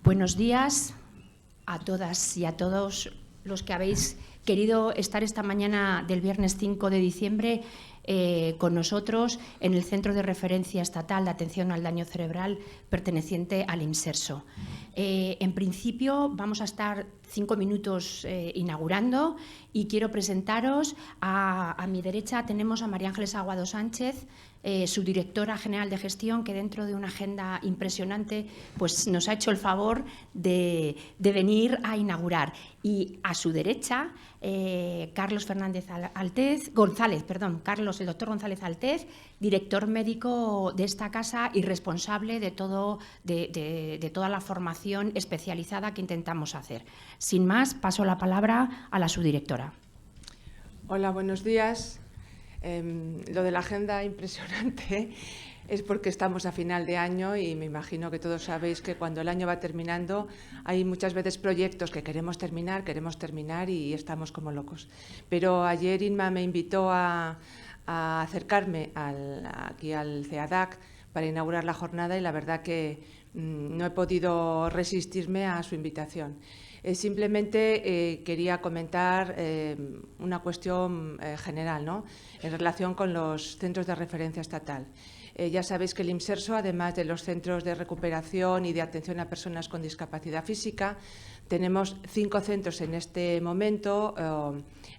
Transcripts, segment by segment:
Buenos días a todas y a todos los que habéis querido estar esta mañana del viernes 5 de diciembre con nosotros en el Centro de Referencia Estatal de Atención al Daño Cerebral perteneciente al IMSERSO. En principio vamos a estar 5 minutos inaugurando y quiero presentaros a mi derecha tenemos a María Ángeles Aguado Sánchez, subdirectora general de gestión, que dentro de una agenda impresionante pues nos ha hecho el favor de venir a inaugurar. Y a su derecha, Carlos el doctor González Altez, director médico de esta casa y responsable de toda la formación especializada que intentamos hacer. Sin más, paso la palabra a la subdirectora. Hola, buenos días. Lo de la agenda impresionante es porque estamos a final de año y me imagino que todos sabéis que cuando el año va terminando hay muchas veces proyectos que queremos terminar y estamos como locos. Pero ayer Inma me invitó a acercarme aquí al CEADAC para inaugurar la jornada y la verdad que no he podido resistirme a su invitación. Simplemente quería comentar una cuestión general, ¿no?, en relación con los centros de referencia estatal. Ya sabéis que el IMSERSO, además de los centros de recuperación y de atención a personas con discapacidad física, tenemos 5 centros en este momento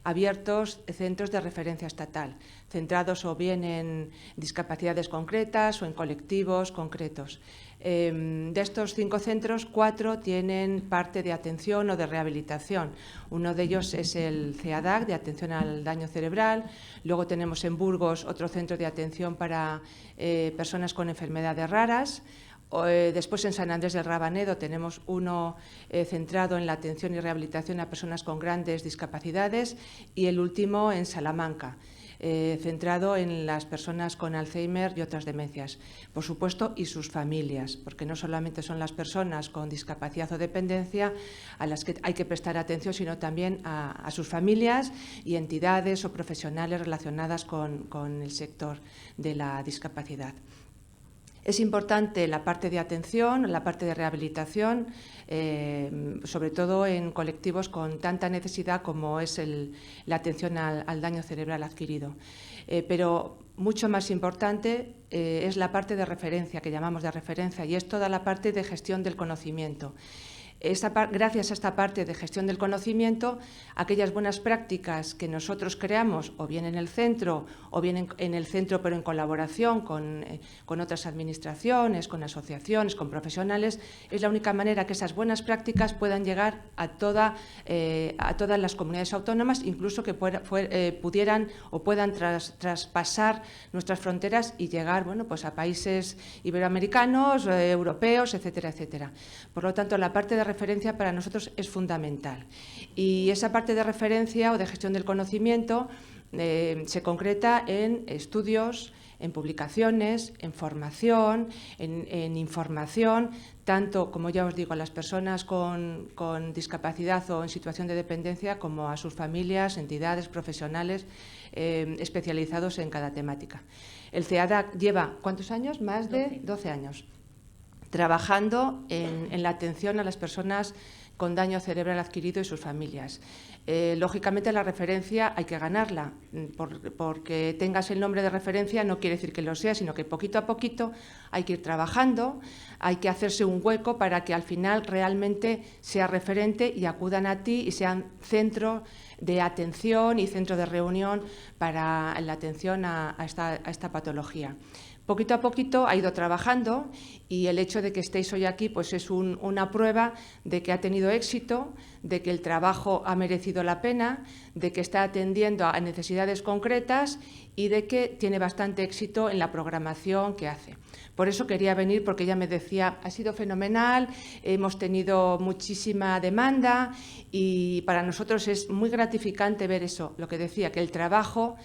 abiertos, centros de referencia estatal, centrados o bien en discapacidades concretas o en colectivos concretos. De estos 5 centros, 4 tienen parte de atención o de rehabilitación. Uno de ellos es el CEADAC, de atención al daño cerebral. Luego tenemos en Burgos otro centro de atención para personas con enfermedades raras. Después en San Andrés del Rabanedo tenemos uno centrado en la atención y rehabilitación a personas con grandes discapacidades y el último en Salamanca, centrado en las personas con Alzheimer y otras demencias, por supuesto, y sus familias, porque no solamente son las personas con discapacidad o dependencia a las que hay que prestar atención, sino también a sus familias y entidades o profesionales relacionadas con el sector de la discapacidad. Es importante la parte de atención, la parte de rehabilitación, sobre todo en colectivos con tanta necesidad como es la atención al daño cerebral adquirido. Pero mucho más importante es la parte de referencia, que llamamos de referencia, y es toda la parte de gestión del conocimiento. Gracias a esta parte de gestión del conocimiento, aquellas buenas prácticas que nosotros creamos, o bien en el centro, o bien en el centro pero en colaboración con otras administraciones, con asociaciones, con profesionales, es la única manera que esas buenas prácticas puedan llegar a todas las comunidades autónomas, incluso que pudieran o puedan traspasar nuestras fronteras y llegar, bueno, pues a países iberoamericanos, europeos, etcétera, etcétera. Por lo tanto, la parte de referencia para nosotros es fundamental. Y esa parte de referencia o de gestión del conocimiento se concreta en estudios, en publicaciones, en formación, en información, tanto, como ya os digo, a las personas con discapacidad o en situación de dependencia, como a sus familias, entidades, profesionales especializados en cada temática. El CEADAC lleva, ¿cuántos años? Más de 12 años. Trabajando en la atención a las personas con daño cerebral adquirido y sus familias. Lógicamente, la referencia hay que ganarla. Porque tengas el nombre de referencia no quiere decir que lo sea, sino que poquito a poquito hay que ir trabajando, hay que hacerse un hueco para que al final realmente sea referente y acudan a ti y sean centro de atención y centro de reunión para la atención a esta patología. Poquito a poquito ha ido trabajando y el hecho de que estéis hoy aquí pues es una prueba de que ha tenido éxito, de que el trabajo ha merecido la pena, de que está atendiendo a necesidades concretas y de que tiene bastante éxito en la programación que hace. Por eso quería venir, porque ella me decía, ha sido fenomenal, hemos tenido muchísima demanda y para nosotros es muy gratificante ver eso, lo que decía, que el trabajo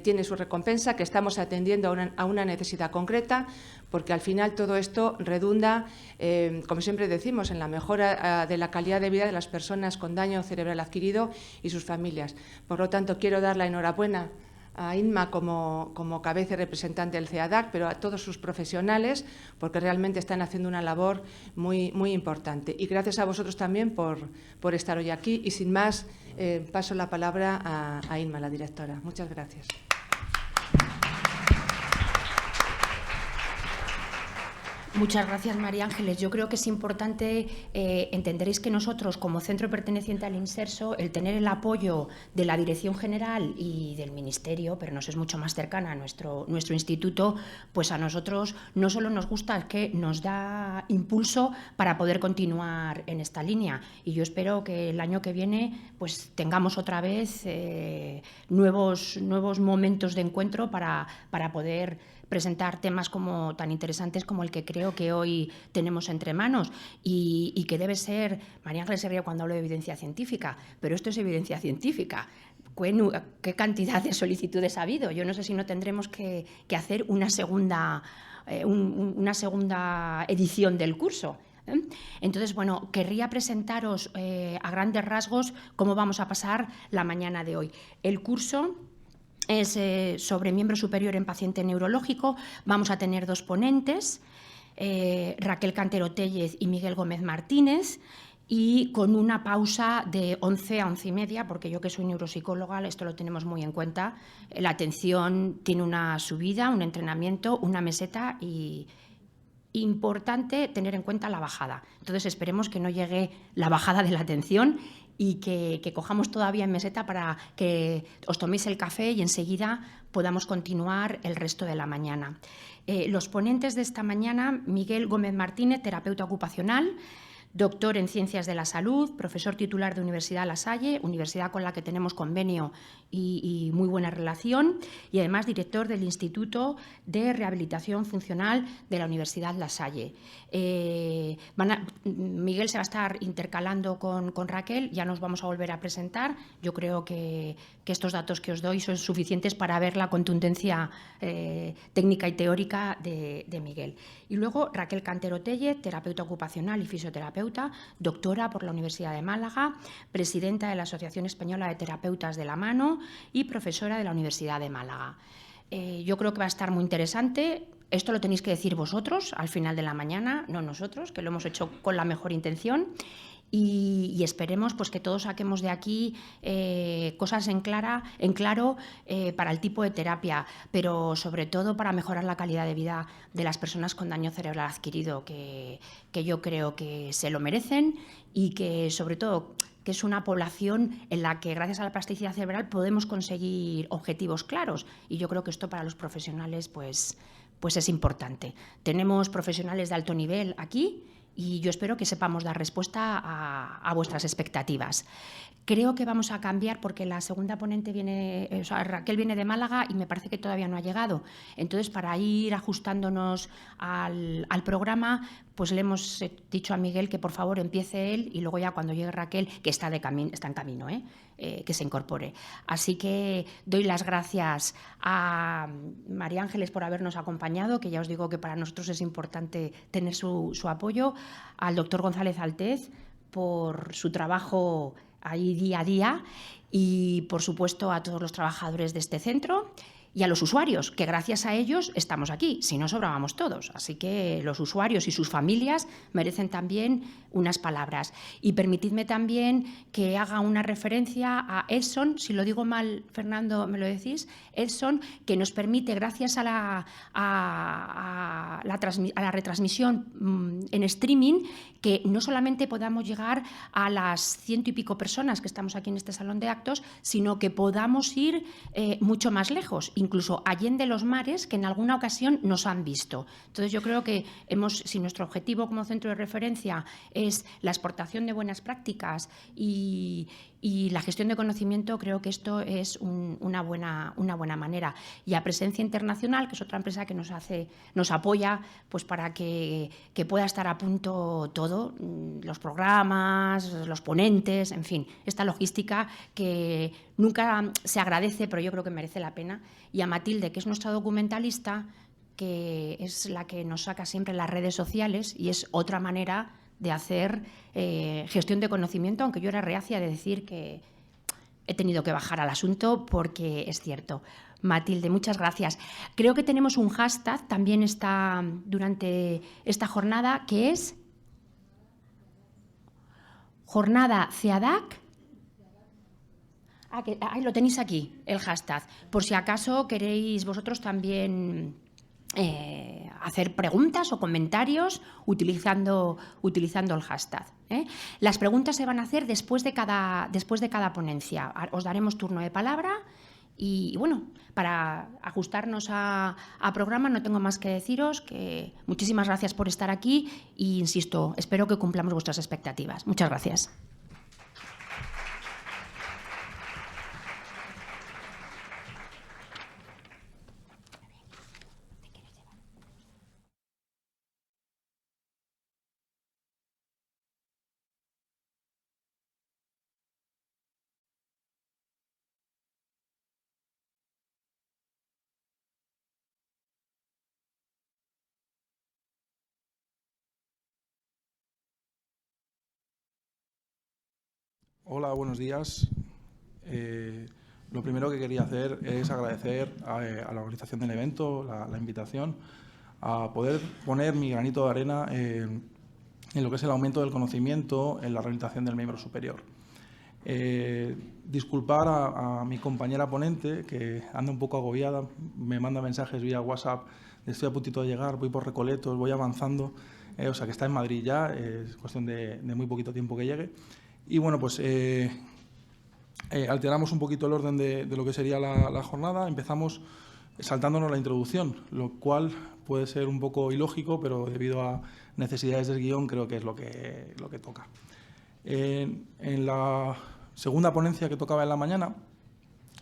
tiene su recompensa, que estamos atendiendo a una necesidad concreta, porque al final todo esto redunda, como siempre decimos, en la mejora de la calidad de vida de las personas con daño cerebral adquirido y sus familias. Por lo tanto, quiero dar la enhorabuena a Inma como cabeza y representante del CEADAC, pero a todos sus profesionales, porque realmente están haciendo una labor muy, muy importante. Y gracias a vosotros también por estar hoy aquí. Y sin más, paso la palabra a Inma, la directora. Muchas gracias. Muchas gracias, María Ángeles. Yo creo que es importante, entenderéis que nosotros, como centro perteneciente al Inserso, el tener el apoyo de la Dirección General y del Ministerio, pero nos es mucho más cercana a nuestro instituto, pues a nosotros no solo nos gusta, es que nos da impulso para poder continuar en esta línea. Y yo espero que el año que viene pues tengamos otra vez nuevos momentos de encuentro para poder presentar temas tan interesantes como el que creo que hoy tenemos entre manos y que debe ser, María Ángeles se ríe cuando hablo de evidencia científica, pero esto es evidencia científica. ¿Qué cantidad de solicitudes ha habido? Yo no sé si no tendremos que hacer una segunda edición del curso. Entonces, bueno, querría presentaros a grandes rasgos cómo vamos a pasar la mañana de hoy. El curso es sobre miembro superior en paciente neurológico. Vamos a tener dos ponentes, Raquel Cantero Téllez y Miguel Gómez Martínez, y con una pausa de 11 a 11:30, porque yo que soy neuropsicóloga, esto lo tenemos muy en cuenta. La atención tiene una subida, un entrenamiento, una meseta y importante tener en cuenta la bajada. Entonces esperemos que no llegue la bajada de la atención y que cojamos todavía en meseta para que os toméis el café y enseguida podamos continuar el resto de la mañana. Los ponentes de esta mañana: Miguel Gómez Martínez, terapeuta ocupacional, doctor en Ciencias de la Salud, profesor titular de Universidad La Salle, universidad con la que tenemos convenio y muy buena relación, y además director del Instituto de Rehabilitación Funcional de la Universidad La Salle. Miguel se va a estar intercalando con Raquel, ya nos vamos a volver a presentar. Yo creo que estos datos que os doy son suficientes para ver la contundencia técnica y teórica de Miguel. Y luego Raquel Cantero Téllez, terapeuta ocupacional y fisioterapeuta, doctora por la Universidad de Málaga, presidenta de la Asociación Española de Terapeutas de la Mano y profesora de la Universidad de Málaga. Yo creo que va a estar muy interesante. Esto lo tenéis que decir vosotros al final de la mañana, no nosotros, que lo hemos hecho con la mejor intención. Y esperemos pues, que todos saquemos de aquí cosas en claro para el tipo de terapia, pero sobre todo para mejorar la calidad de vida de las personas con daño cerebral adquirido, que yo creo que se lo merecen y que, sobre todo, que es una población en la que, gracias a la plasticidad cerebral, podemos conseguir objetivos claros. Y yo creo que esto para los profesionales pues es importante. Tenemos profesionales de alto nivel aquí y yo espero que sepamos dar respuesta a vuestras expectativas. Creo que vamos a cambiar porque la segunda ponente Raquel viene de Málaga y me parece que todavía no ha llegado. Entonces, para ir ajustándonos al programa, pues le hemos dicho a Miguel que por favor empiece él y luego ya cuando llegue Raquel, que está en camino, que se incorpore. Así que doy las gracias a María Ángeles por habernos acompañado, que ya os digo que para nosotros es importante tener su apoyo, al doctor González Altez por su trabajo ahí día a día y, por supuesto, a todos los trabajadores de este centro y a los usuarios, que gracias a ellos estamos aquí, si no sobrábamos todos. Así que los usuarios y sus familias merecen también unas palabras. Y permitidme también que haga una referencia a Edson, si lo digo mal, Fernando, me lo decís, Edson, que nos permite, gracias a la retransmisión en streaming, que no solamente podamos llegar a las 100 y pico personas que estamos aquí en este salón de actos, sino que podamos ir mucho más lejos, incluso allende los mares, que en alguna ocasión nos han visto. Entonces, yo creo que si nuestro objetivo como centro de referencia es la exportación de buenas prácticas y la gestión de conocimiento, creo que esto es una buena manera. Y a Presencia Internacional, que es otra empresa que nos apoya pues para que pueda estar a punto todo, los programas, los ponentes, en fin, esta logística que nunca se agradece, pero yo creo que merece la pena. Y a Matilde, que es nuestra documentalista, que es la que nos saca siempre en las redes sociales y es otra manera de hacer gestión de conocimiento, aunque yo era reacia de decir que he tenido que bajar al asunto porque es cierto. Matilde, muchas gracias. Creo que tenemos un hashtag, también está durante esta jornada, que es Jornada CEADAC. Ahí lo tenéis aquí, el hashtag. Por si acaso queréis vosotros también hacer preguntas o comentarios utilizando el hashtag. Las preguntas se van a hacer después de cada ponencia. Os daremos turno de palabra y, bueno, para ajustarnos a programa no tengo más que deciros que muchísimas gracias por estar aquí e, insisto, espero que cumplamos vuestras expectativas. Muchas gracias. Hola, buenos días. Lo primero que quería hacer es agradecer a la organización del evento, la invitación, a poder poner mi granito de arena en lo que es el aumento del conocimiento en la rehabilitación del miembro superior. Disculpar a mi compañera ponente, que anda un poco agobiada, me manda mensajes vía WhatsApp, estoy a puntito de llegar, voy por Recoletos, voy avanzando, o sea que está en Madrid ya, es cuestión de muy poquito tiempo que llegue. Y bueno, pues alteramos un poquito el orden de lo que sería la jornada. Empezamos saltándonos la introducción, lo cual puede ser un poco ilógico, pero debido a necesidades del guión creo que es lo que toca. En la segunda ponencia que tocaba en la mañana,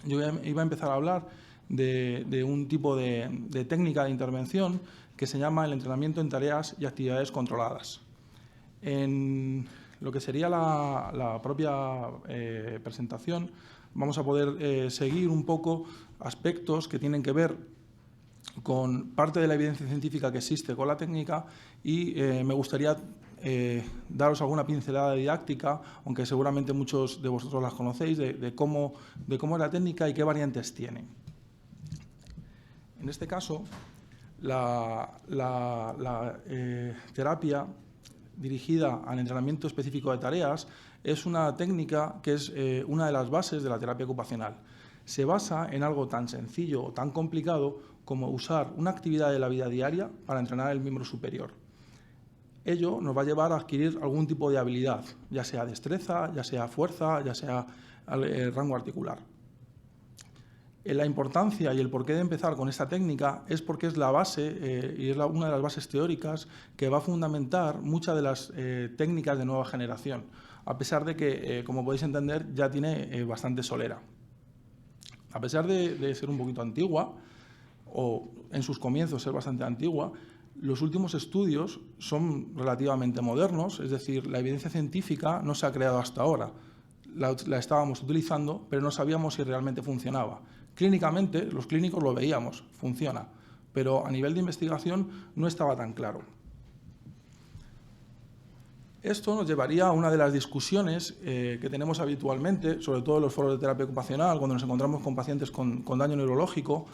yo iba a empezar a hablar de un tipo de técnica de intervención que se llama el entrenamiento en tareas y actividades controladas. En lo que sería la propia presentación, vamos a poder seguir un poco aspectos que tienen que ver con parte de la evidencia científica que existe con la técnica y me gustaría daros alguna pincelada didáctica, aunque seguramente muchos de vosotros las conocéis, de cómo es la técnica y qué variantes tiene. En este caso, la terapia dirigida al entrenamiento específico de tareas es una técnica que es una de las bases de la terapia ocupacional. Se basa en algo tan sencillo o tan complicado como usar una actividad de la vida diaria para entrenar el miembro superior. Ello nos va a llevar a adquirir algún tipo de habilidad, ya sea destreza, ya sea fuerza, ya sea rango articular. La importancia y el porqué de empezar con esta técnica es porque es la base y es una de las bases teóricas que va a fundamentar muchas de las técnicas de nueva generación, a pesar de que, como podéis entender, ya tiene bastante solera. A pesar de ser un poquito antigua, o en sus comienzos ser bastante antigua, los últimos estudios son relativamente modernos, es decir, la evidencia científica no se ha creado hasta ahora. La estábamos utilizando, pero no sabíamos si realmente funcionaba. Clínicamente, los clínicos lo veíamos, funciona, pero a nivel de investigación no estaba tan claro. Esto nos llevaría a una de las discusiones que tenemos habitualmente, sobre todo en los foros de terapia ocupacional, cuando nos encontramos con pacientes con daño neurológico,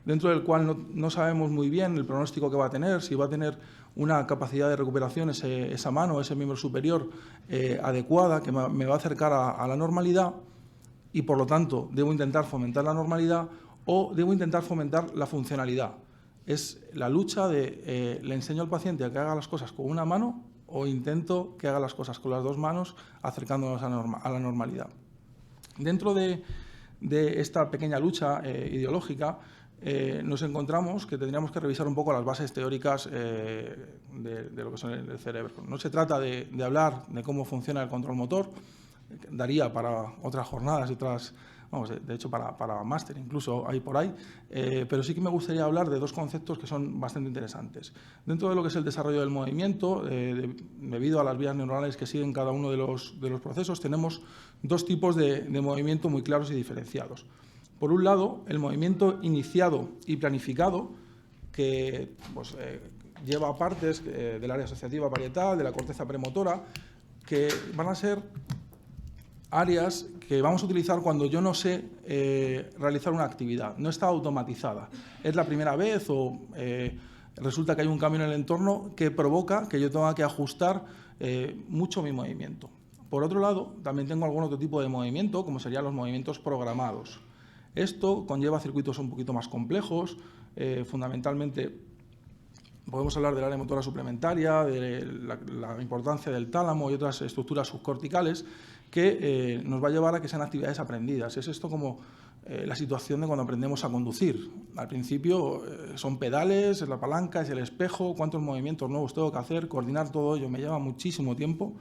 dentro del cual no sabemos muy bien el pronóstico que va a tener, si va a tener una capacidad de recuperación esa mano, ese miembro superior adecuada, que me va a acercar a la normalidad, y por lo tanto debo intentar fomentar la normalidad o debo intentar fomentar la funcionalidad. Es la lucha de le enseño al paciente a que haga las cosas con una mano o intento que haga las cosas con las dos manos acercándonos a la normalidad. Dentro de esta pequeña lucha ideológica nos encontramos que tendríamos que revisar un poco las bases teóricas de lo que son el cerebro. No se trata de hablar de cómo funciona el control motor, daría para otras jornadas y otras, vamos, de hecho para máster incluso hay por ahí, pero sí que me gustaría hablar de dos conceptos que son bastante interesantes. Dentro de lo que es el desarrollo del movimiento, debido a las vías neuronales que siguen cada uno de los procesos, tenemos dos tipos de movimiento muy claros y diferenciados. Por un lado, el movimiento iniciado y planificado, que pues, lleva partes del área asociativa parietal, de la corteza premotora, que van a ser áreas que vamos a utilizar cuando yo no sé realizar una actividad, no está automatizada. Es la primera vez o resulta que hay un cambio en el entorno que provoca que yo tenga que ajustar mucho mi movimiento. Por otro lado, también tengo algún otro tipo de movimiento, como serían los movimientos programados. Esto conlleva circuitos un poquito más complejos, fundamentalmente podemos hablar del área motora suplementaria, de la importancia del tálamo y otras estructuras subcorticales que nos va a llevar a que sean actividades aprendidas. Es esto como la situación de cuando aprendemos a conducir. Al principio son pedales, es la palanca, es el espejo, cuántos movimientos nuevos tengo que hacer, coordinar todo ello me lleva muchísimo tiempo.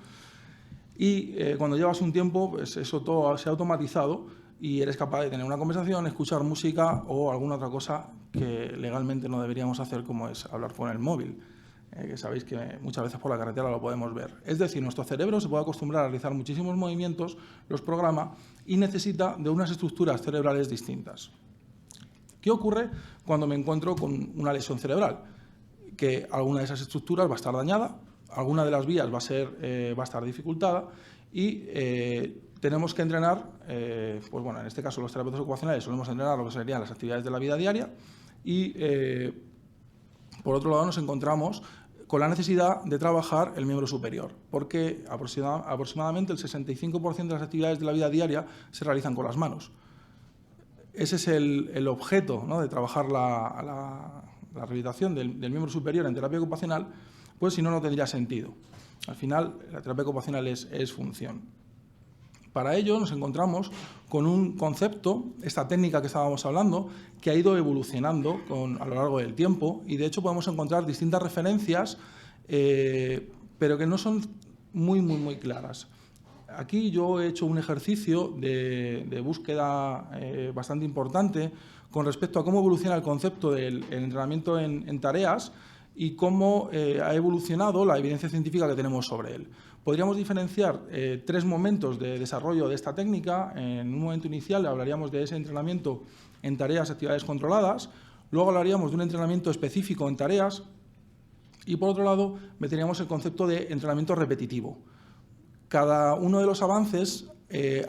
Y cuando llevas un tiempo, pues eso todo se ha automatizado y eres capaz de tener una conversación, escuchar música o alguna otra cosa que legalmente no deberíamos hacer, como es hablar con el móvil, que sabéis que muchas veces por la carretera lo podemos ver. Es decir, nuestro cerebro se puede acostumbrar a realizar muchísimos movimientos, los programa y necesita de unas estructuras cerebrales distintas. ¿Qué ocurre cuando me encuentro con una lesión cerebral? Que alguna de esas estructuras va a estar dañada, alguna de las vías va a estar dificultada y tenemos que entrenar, pues bueno, en este caso los terapeutas ocupacionales solemos entrenar lo que serían las actividades de la vida diaria y por otro lado nos encontramos con la necesidad de trabajar el miembro superior, porque aproximadamente el 65% de las actividades de la vida diaria se realizan con las manos. Ese es el objeto, ¿no?, de trabajar la rehabilitación del miembro superior en terapia ocupacional, pues si no, no tendría sentido. Al final, la terapia ocupacional es función. Para ello nos encontramos con un concepto, esta técnica que estábamos hablando, que ha ido evolucionando a lo largo del tiempo y de hecho podemos encontrar distintas referencias, pero que no son muy claras. Aquí yo he hecho un ejercicio de búsqueda bastante importante con respecto a cómo evoluciona el concepto del entrenamiento en tareas y cómo ha evolucionado la evidencia científica que tenemos sobre él. Podríamos diferenciar tres momentos de desarrollo de esta técnica. En un momento inicial hablaríamos de ese entrenamiento en tareas y actividades controladas, luego hablaríamos de un entrenamiento específico en tareas y, por otro lado, meteríamos el concepto de entrenamiento repetitivo. Cada uno de los avances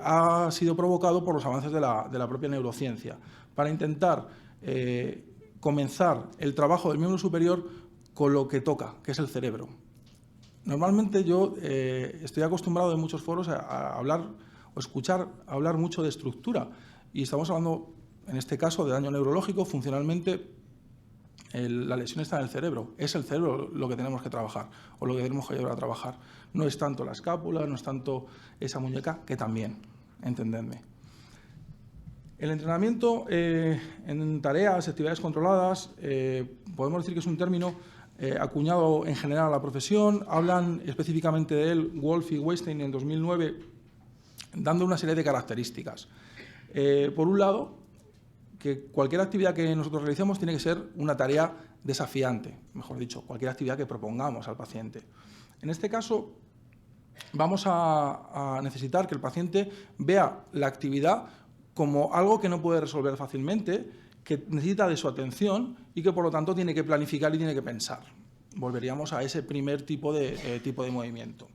ha sido provocado por los avances de la propia neurociencia para intentar comenzar el trabajo del miembro superior con lo que toca, que es el cerebro. Normalmente yo estoy acostumbrado en muchos foros a hablar o escuchar hablar mucho de estructura y estamos hablando, en este caso, de daño neurológico. Funcionalmente, la lesión está en el cerebro. Es el cerebro lo que tenemos que trabajar o lo que tenemos que llevar a trabajar. No es tanto la escápula, no es tanto esa muñeca, que también, entendedme. El entrenamiento en tareas, actividades controladas, podemos decir que es un término acuñado en general a la profesión. Hablan específicamente de él Wolf y Weinstein en 2009, dando una serie de características. Por un lado, que cualquier actividad que nosotros realicemos tiene que ser una tarea desafiante, mejor dicho, cualquier actividad que propongamos al paciente. En este caso, vamos a necesitar que el paciente vea la actividad como algo que no puede resolver fácilmente, que necesita de su atención y que por lo tanto tiene que planificar y tiene que pensar. Volveríamos a ese primer tipo de movimiento.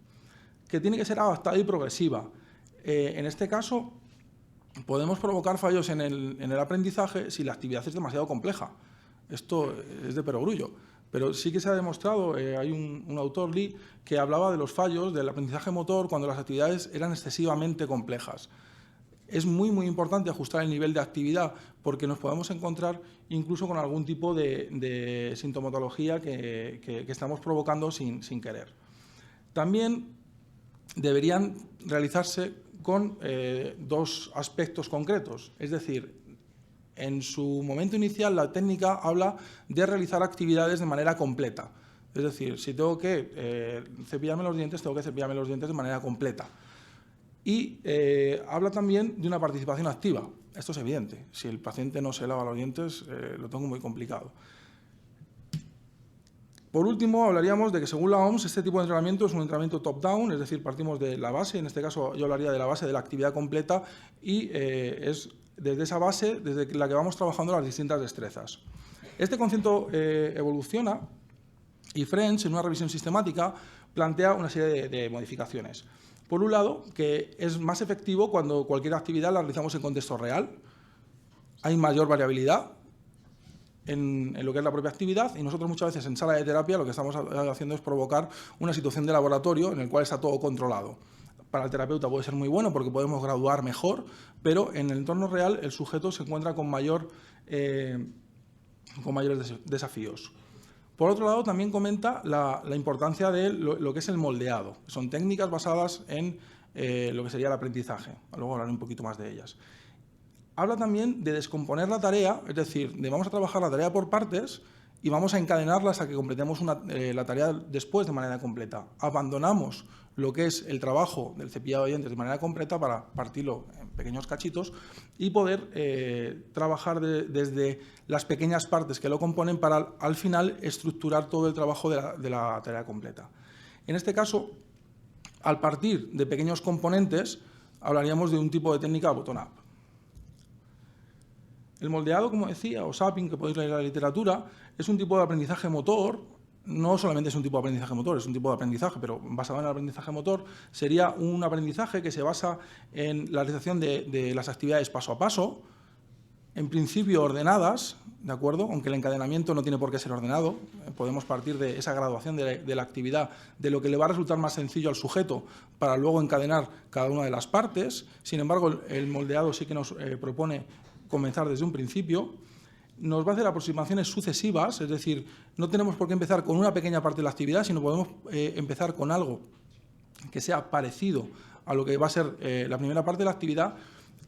Que tiene que ser adaptada y progresiva. En este caso podemos provocar fallos en el aprendizaje si la actividad es demasiado compleja. Esto es de perogrullo. Pero sí que se ha demostrado, hay un autor, Lee, que hablaba de los fallos del aprendizaje motor cuando las actividades eran excesivamente complejas. Es muy importante ajustar el nivel de actividad porque nos podemos encontrar incluso con algún tipo de sintomatología que estamos provocando sin querer. También deberían realizarse con dos aspectos concretos, es decir, en su momento inicial la técnica habla de realizar actividades de manera completa, es decir, si tengo que cepillarme los dientes, tengo que cepillarme los dientes de manera completa. Y habla también de una participación activa. Esto es evidente. Si el paciente no se lava los dientes, lo tengo muy complicado. Por último, hablaríamos de que, según la OMS, este tipo de entrenamiento es un entrenamiento top-down, es decir, partimos de la base. En este caso, yo hablaría de la base de la actividad completa y es desde esa base desde la que vamos trabajando las distintas destrezas. Este concepto evoluciona y French, en una revisión sistemática, plantea una serie de modificaciones. Por un lado, que es más efectivo cuando cualquier actividad la realizamos en contexto real. Hay mayor variabilidad en lo que es la propia actividad y nosotros muchas veces en sala de terapia lo que estamos haciendo es provocar una situación de laboratorio en el cual está todo controlado. Para el terapeuta puede ser muy bueno porque podemos graduar mejor, pero en el entorno real el sujeto se encuentra con mayores desafíos. Por otro lado, también comenta la importancia de lo que es el moldeado. Son técnicas basadas en lo que sería el aprendizaje. Luego hablaré un poquito más de ellas. Habla también de descomponer la tarea, es decir, de vamos a trabajar la tarea por partes y vamos a encadenarla hasta que completemos la tarea después de manera completa. Abandonamos lo que es el trabajo del cepillado de dientes de manera completa para partirlo en pequeños cachitos y poder trabajar desde las pequeñas partes que lo componen para al final estructurar todo el trabajo de la tarea completa. En este caso, al partir de pequeños componentes, hablaríamos de un tipo de técnica bottom-up. El moldeado, como decía, o shaping, que podéis leer en la literatura, es un tipo de aprendizaje motor. No solamente es un tipo de aprendizaje motor, es un tipo de aprendizaje, pero basado en el aprendizaje motor, sería un aprendizaje que se basa en la realización de las actividades paso a paso, en principio ordenadas, ¿de acuerdo? Aunque el encadenamiento no tiene por qué ser ordenado, podemos partir de esa graduación de la actividad, de lo que le va a resultar más sencillo al sujeto para luego encadenar cada una de las partes. Sin embargo, el moldeado sí que nos propone comenzar desde un principio. Nos va a hacer aproximaciones sucesivas, es decir, no tenemos por qué empezar con una pequeña parte de la actividad, sino podemos empezar con algo que sea parecido a lo que va a ser la primera parte de la actividad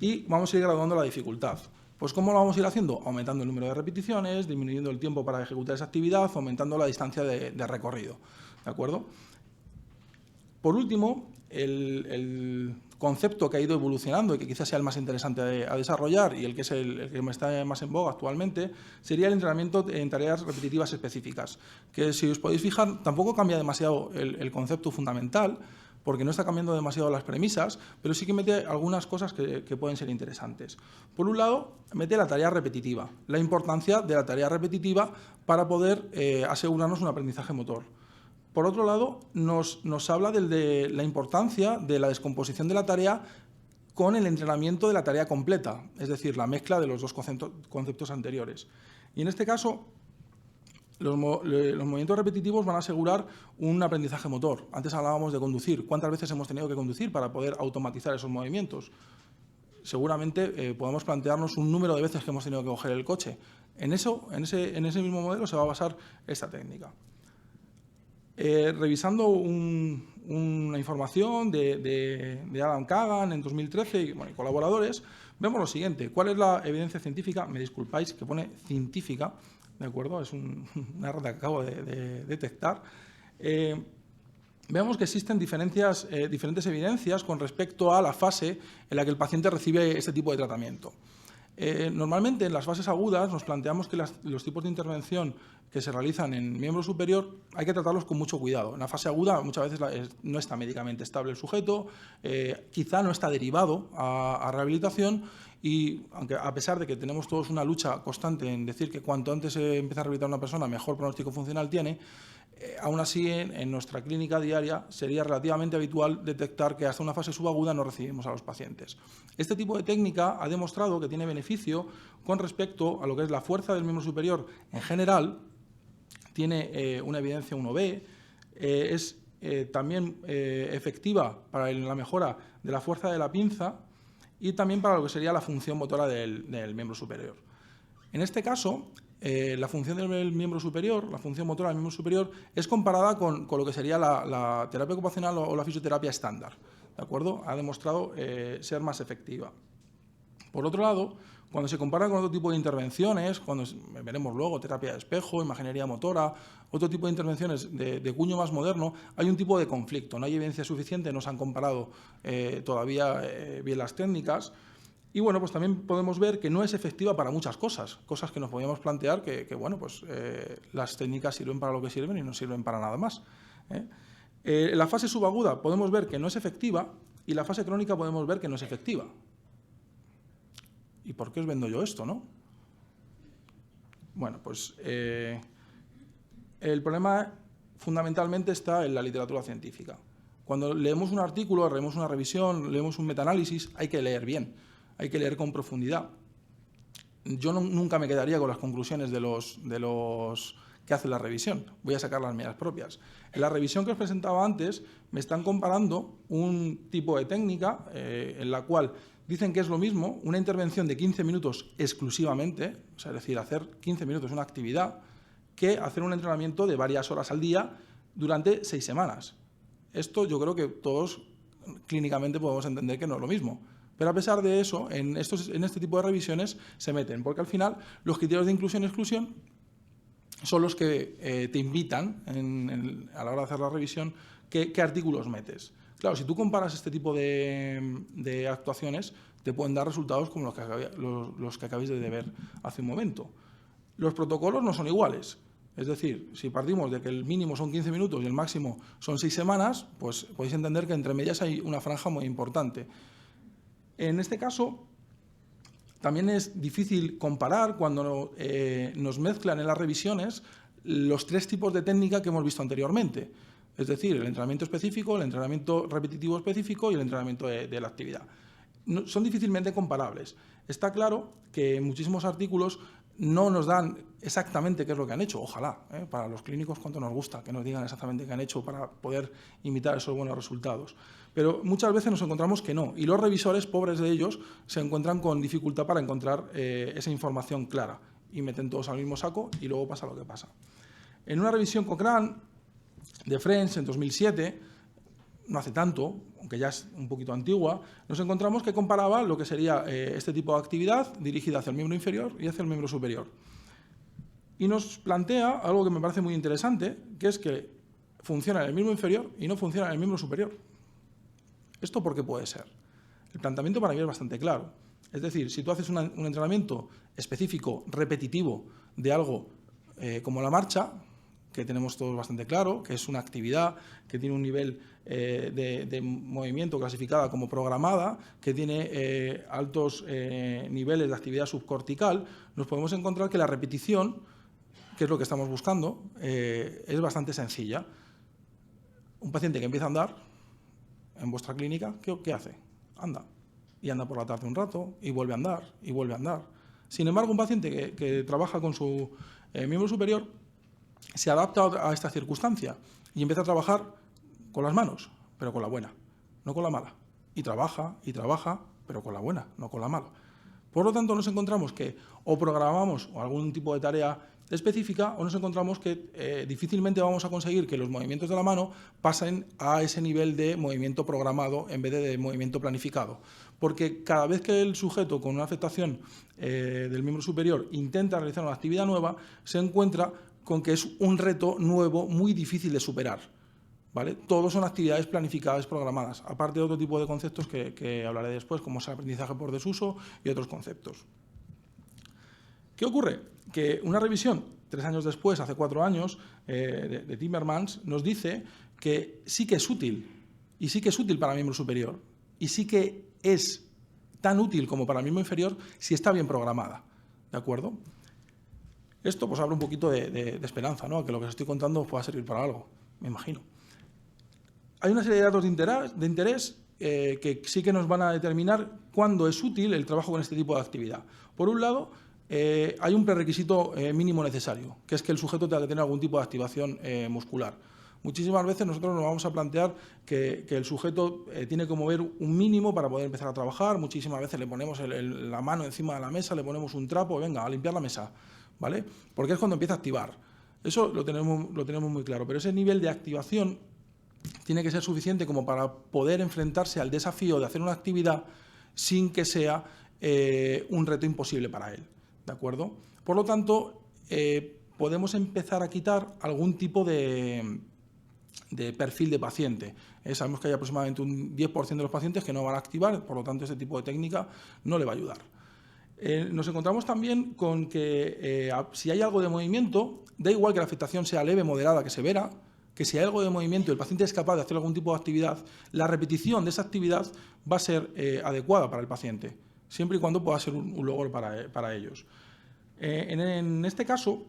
y vamos a ir graduando la dificultad. Pues ¿cómo lo vamos a ir haciendo? Aumentando el número de repeticiones, disminuyendo el tiempo para ejecutar esa actividad, aumentando la distancia de recorrido, ¿de acuerdo? Por último, el concepto que ha ido evolucionando y que quizás sea el más interesante a desarrollar y el que está más en boga actualmente sería el entrenamiento en tareas repetitivas específicas, que si os podéis fijar tampoco cambia demasiado el concepto fundamental porque no está cambiando demasiado las premisas, pero sí que mete algunas cosas que pueden ser interesantes. Por un lado, mete la tarea repetitiva, la importancia de la tarea repetitiva para poder asegurarnos un aprendizaje motor. Por otro lado, nos habla de la importancia de la descomposición de la tarea con el entrenamiento de la tarea completa, es decir, la mezcla de los dos conceptos anteriores. Y en este caso, los movimientos repetitivos van a asegurar un aprendizaje motor. Antes hablábamos de conducir. ¿Cuántas veces hemos tenido que conducir para poder automatizar esos movimientos? Seguramente podemos plantearnos un número de veces que hemos tenido que coger el coche. En ese mismo modelo se va a basar esta técnica. Revisando una información de Adam Kagan en 2013 y colaboradores, vemos lo siguiente. ¿Cuál es la evidencia científica? Me disculpáis, que pone científica, ¿de acuerdo? Es una errata que acabo de detectar. Vemos que existen diferentes evidencias con respecto a la fase en la que el paciente recibe este tipo de tratamiento. Normalmente en las fases agudas nos planteamos que los tipos de intervención que se realizan en miembro superior hay que tratarlos con mucho cuidado. En la fase aguda muchas veces no está médicamente estable el sujeto, quizá no está derivado a rehabilitación y aunque a pesar de que tenemos todos una lucha constante en decir que cuanto antes se empieza a rehabilitar a una persona mejor pronóstico funcional tiene, aún así en nuestra clínica diaria sería relativamente habitual detectar que hasta una fase subaguda no recibimos a los pacientes. Este tipo de técnica ha demostrado que tiene beneficio con respecto a lo que es la fuerza del miembro superior en general, tiene una evidencia 1B, es también efectiva para la mejora de la fuerza de la pinza y también para lo que sería la función motora del miembro superior. En este caso, la función del miembro superior, la función motora del miembro superior, es comparada con lo que sería la terapia ocupacional o la fisioterapia estándar, ¿de acuerdo? Ha demostrado ser más efectiva. Por otro lado, cuando se compara con otro tipo de intervenciones, cuando veremos luego terapia de espejo, imaginería motora, otro tipo de intervenciones de cuño más moderno, hay un tipo de conflicto. No hay evidencia suficiente, no se han comparado todavía bien las técnicas. Y bueno, pues también podemos ver que no es efectiva para muchas cosas que nos podíamos plantear que bueno, pues las técnicas sirven para lo que sirven y no sirven para nada más. En la fase subaguda podemos ver que no es efectiva y la fase crónica podemos ver que no es efectiva. ¿Y por qué os vendo yo esto, no? Bueno, pues el problema fundamentalmente está en la literatura científica. Cuando leemos un artículo, leemos una revisión, leemos un metaanálisis, hay que leer bien, hay que leer con profundidad. Yo nunca me quedaría con las conclusiones de los que hacen la revisión, voy a sacar las mías propias. En la revisión que os presentaba antes, me están comparando un tipo de técnica en la cual dicen que es lo mismo una intervención de 15 minutos exclusivamente, o sea, es decir, hacer 15 minutos una actividad, que hacer un entrenamiento de varias horas al día durante 6 semanas. Esto yo creo que todos clínicamente podemos entender que no es lo mismo. Pero a pesar de eso, en este tipo de revisiones se meten, porque al final los criterios de inclusión y exclusión son los que te invitan a la hora de hacer la revisión qué artículos metes. Claro, si tú comparas este tipo de actuaciones, te pueden dar resultados como los que acabáis de ver hace un momento. Los protocolos no son iguales. Es decir, si partimos de que el mínimo son 15 minutos y el máximo son 6 semanas, pues podéis entender que entre medias hay una franja muy importante. En este caso, también es difícil comparar cuando nos mezclan en las revisiones los 3 tipos de técnica que hemos visto anteriormente. Es decir, el entrenamiento específico, el entrenamiento repetitivo específico y el entrenamiento de la actividad. No, son difícilmente comparables. Está claro que en muchísimos artículos no nos dan exactamente qué es lo que han hecho. Ojalá, para los clínicos cuánto nos gusta que nos digan exactamente qué han hecho para poder imitar esos buenos resultados. Pero muchas veces nos encontramos que no. Y los revisores, pobres de ellos, se encuentran con dificultad para encontrar esa información clara. Y meten todos al mismo saco y luego pasa lo que pasa. En una revisión Cochrane de French en 2007, no hace tanto, aunque ya es un poquito antigua, nos encontramos que comparaba lo que sería este tipo de actividad dirigida hacia el miembro inferior y hacia el miembro superior. Y nos plantea algo que me parece muy interesante, que es que funciona en el miembro inferior y no funciona en el miembro superior. ¿Esto por qué puede ser? El planteamiento para mí es bastante claro. Es decir, si tú haces un entrenamiento específico, repetitivo, de algo como la marcha, que tenemos todos bastante claro, que es una actividad que tiene un nivel de movimiento clasificada como programada, que tiene altos niveles de actividad subcortical, nos podemos encontrar que la repetición, que es lo que estamos buscando, es bastante sencilla. Un paciente que empieza a andar en vuestra clínica, ¿qué hace? Anda. Y anda por la tarde un rato, y vuelve a andar, y vuelve a andar. Sin embargo, un paciente que trabaja con su miembro superior se adapta a esta circunstancia y empieza a trabajar con las manos, pero con la buena, no con la mala. Y trabaja, pero con la buena, no con la mala. Por lo tanto, nos encontramos que o programamos algún tipo de tarea específica o nos encontramos que difícilmente vamos a conseguir que los movimientos de la mano pasen a ese nivel de movimiento programado en vez de movimiento planificado. Porque cada vez que el sujeto con una afectación del miembro superior intenta realizar una actividad nueva, se encuentra con que es un reto nuevo muy difícil de superar. ¿Vale? Todos son actividades planificadas, programadas, aparte de otro tipo de conceptos que hablaré después, como es el aprendizaje por desuso y otros conceptos. ¿Qué ocurre? Que una revisión, 3 años después, hace 4 años, de Timmermans, nos dice que sí que es útil, y sí que es útil para el miembro superior, y sí que es tan útil como para el miembro inferior si está bien programada. ¿De acuerdo? Esto pues abre un poquito de esperanza, ¿no? Que lo que os estoy contando pueda servir para algo, me imagino. Hay una serie de datos de interés que sí que nos van a determinar cuándo es útil el trabajo con este tipo de actividad. Por un lado, hay un prerequisito mínimo necesario, que es que el sujeto tenga que tener algún tipo de activación muscular. Muchísimas veces nosotros nos vamos a plantear que el sujeto tiene que mover un mínimo para poder empezar a trabajar. Muchísimas veces le ponemos la mano encima de la mesa, le ponemos un trapo, venga, a limpiar la mesa, ¿vale? Porque es cuando empieza a activar. Eso lo tenemos muy claro, pero ese nivel de activación tiene que ser suficiente como para poder enfrentarse al desafío de hacer una actividad sin que sea un reto imposible para él. ¿De acuerdo? Por lo tanto, podemos empezar a quitar algún tipo de perfil de paciente. Sabemos que hay aproximadamente un 10% de los pacientes que no van a activar, por lo tanto, este tipo de técnica no le va a ayudar. Nos encontramos también con que si hay algo de movimiento, da igual que la afectación sea leve, moderada, que severa, que si hay algo de movimiento y el paciente es capaz de hacer algún tipo de actividad, la repetición de esa actividad va a ser adecuada para el paciente, siempre y cuando pueda ser un logro para ellos. En este caso,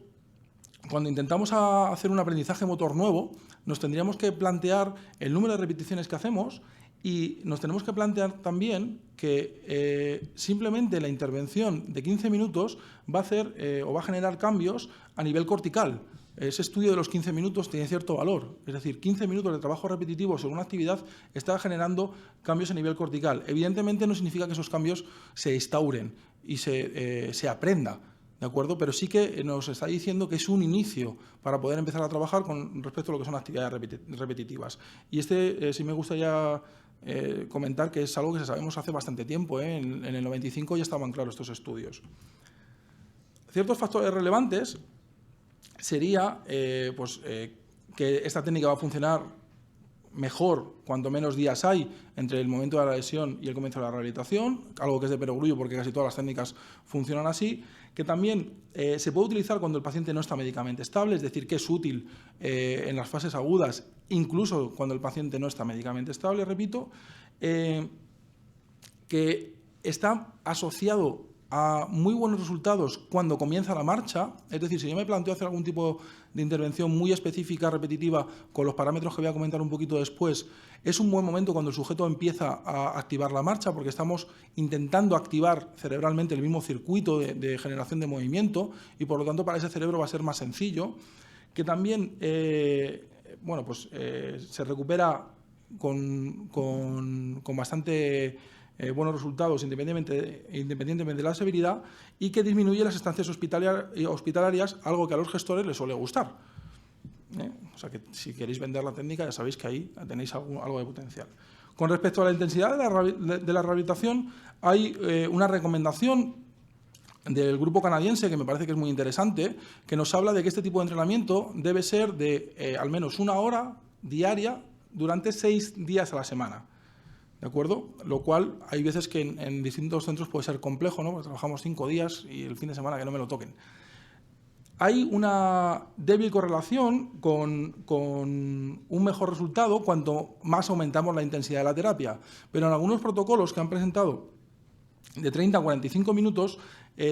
cuando intentamos hacer un aprendizaje motor nuevo, nos tendríamos que plantear el número de repeticiones que hacemos y nos tenemos que plantear también que simplemente la intervención de 15 minutos va a hacer o va a generar cambios a nivel cortical. Ese estudio de los 15 minutos tiene cierto valor. Es decir, 15 minutos de trabajo repetitivo sobre una actividad está generando cambios a nivel cortical. Evidentemente no significa que esos cambios se instauren y se aprenda, ¿de acuerdo? Pero sí que nos está diciendo que es un inicio para poder empezar a trabajar con respecto a lo que son actividades repetitivas. Y sí me gustaría comentar que es algo que sabemos hace bastante tiempo. En el 95 ya estaban claros estos estudios. Ciertos factores relevantes sería que esta técnica va a funcionar mejor cuanto menos días hay entre el momento de la lesión y el comienzo de la rehabilitación, algo que es de perogrullo porque casi todas las técnicas funcionan así, que también se puede utilizar cuando el paciente no está médicamente estable, es decir, que es útil en las fases agudas, incluso cuando el paciente no está médicamente estable, repito, que está asociado a muy buenos resultados cuando comienza la marcha, es decir, si yo me planteo hacer algún tipo de intervención muy específica, repetitiva, con los parámetros que voy a comentar un poquito después, es un buen momento cuando el sujeto empieza a activar la marcha porque estamos intentando activar cerebralmente el mismo circuito de generación de movimiento y por lo tanto para ese cerebro va a ser más sencillo, que también se recupera con bastante buenos resultados independientemente de la severidad y que disminuye las estancias hospitalarias, algo que a los gestores les suele gustar. O sea que si queréis vender la técnica ya sabéis que ahí tenéis algo de potencial. Con respecto a la intensidad de la rehabilitación, hay una recomendación del grupo canadiense que me parece que es muy interesante, que nos habla de que este tipo de entrenamiento debe ser de al menos 1 hora diaria durante 6 días a la semana. ¿De acuerdo? Lo cual hay veces que en distintos centros puede ser complejo, ¿no? Porque trabajamos 5 días y el fin de semana que no me lo toquen. Hay una débil correlación con un mejor resultado cuanto más aumentamos la intensidad de la terapia. Pero en algunos protocolos que han presentado de 30 a 45 minutos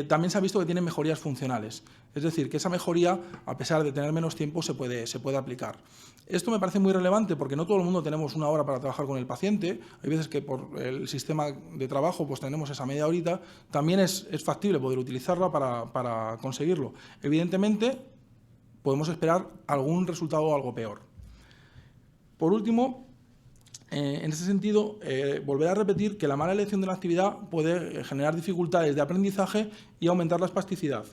también se ha visto que tienen mejorías funcionales. Es decir, que esa mejoría, a pesar de tener menos tiempo, se puede aplicar. Esto me parece muy relevante porque no todo el mundo tenemos 1 hora para trabajar con el paciente. Hay veces que por el sistema de trabajo pues tenemos esa media horita. También es factible poder utilizarla para conseguirlo. Evidentemente, podemos esperar algún resultado algo peor. Por último, en ese sentido, volver a repetir que la mala elección de la actividad puede generar dificultades de aprendizaje y aumentar la espasticidad.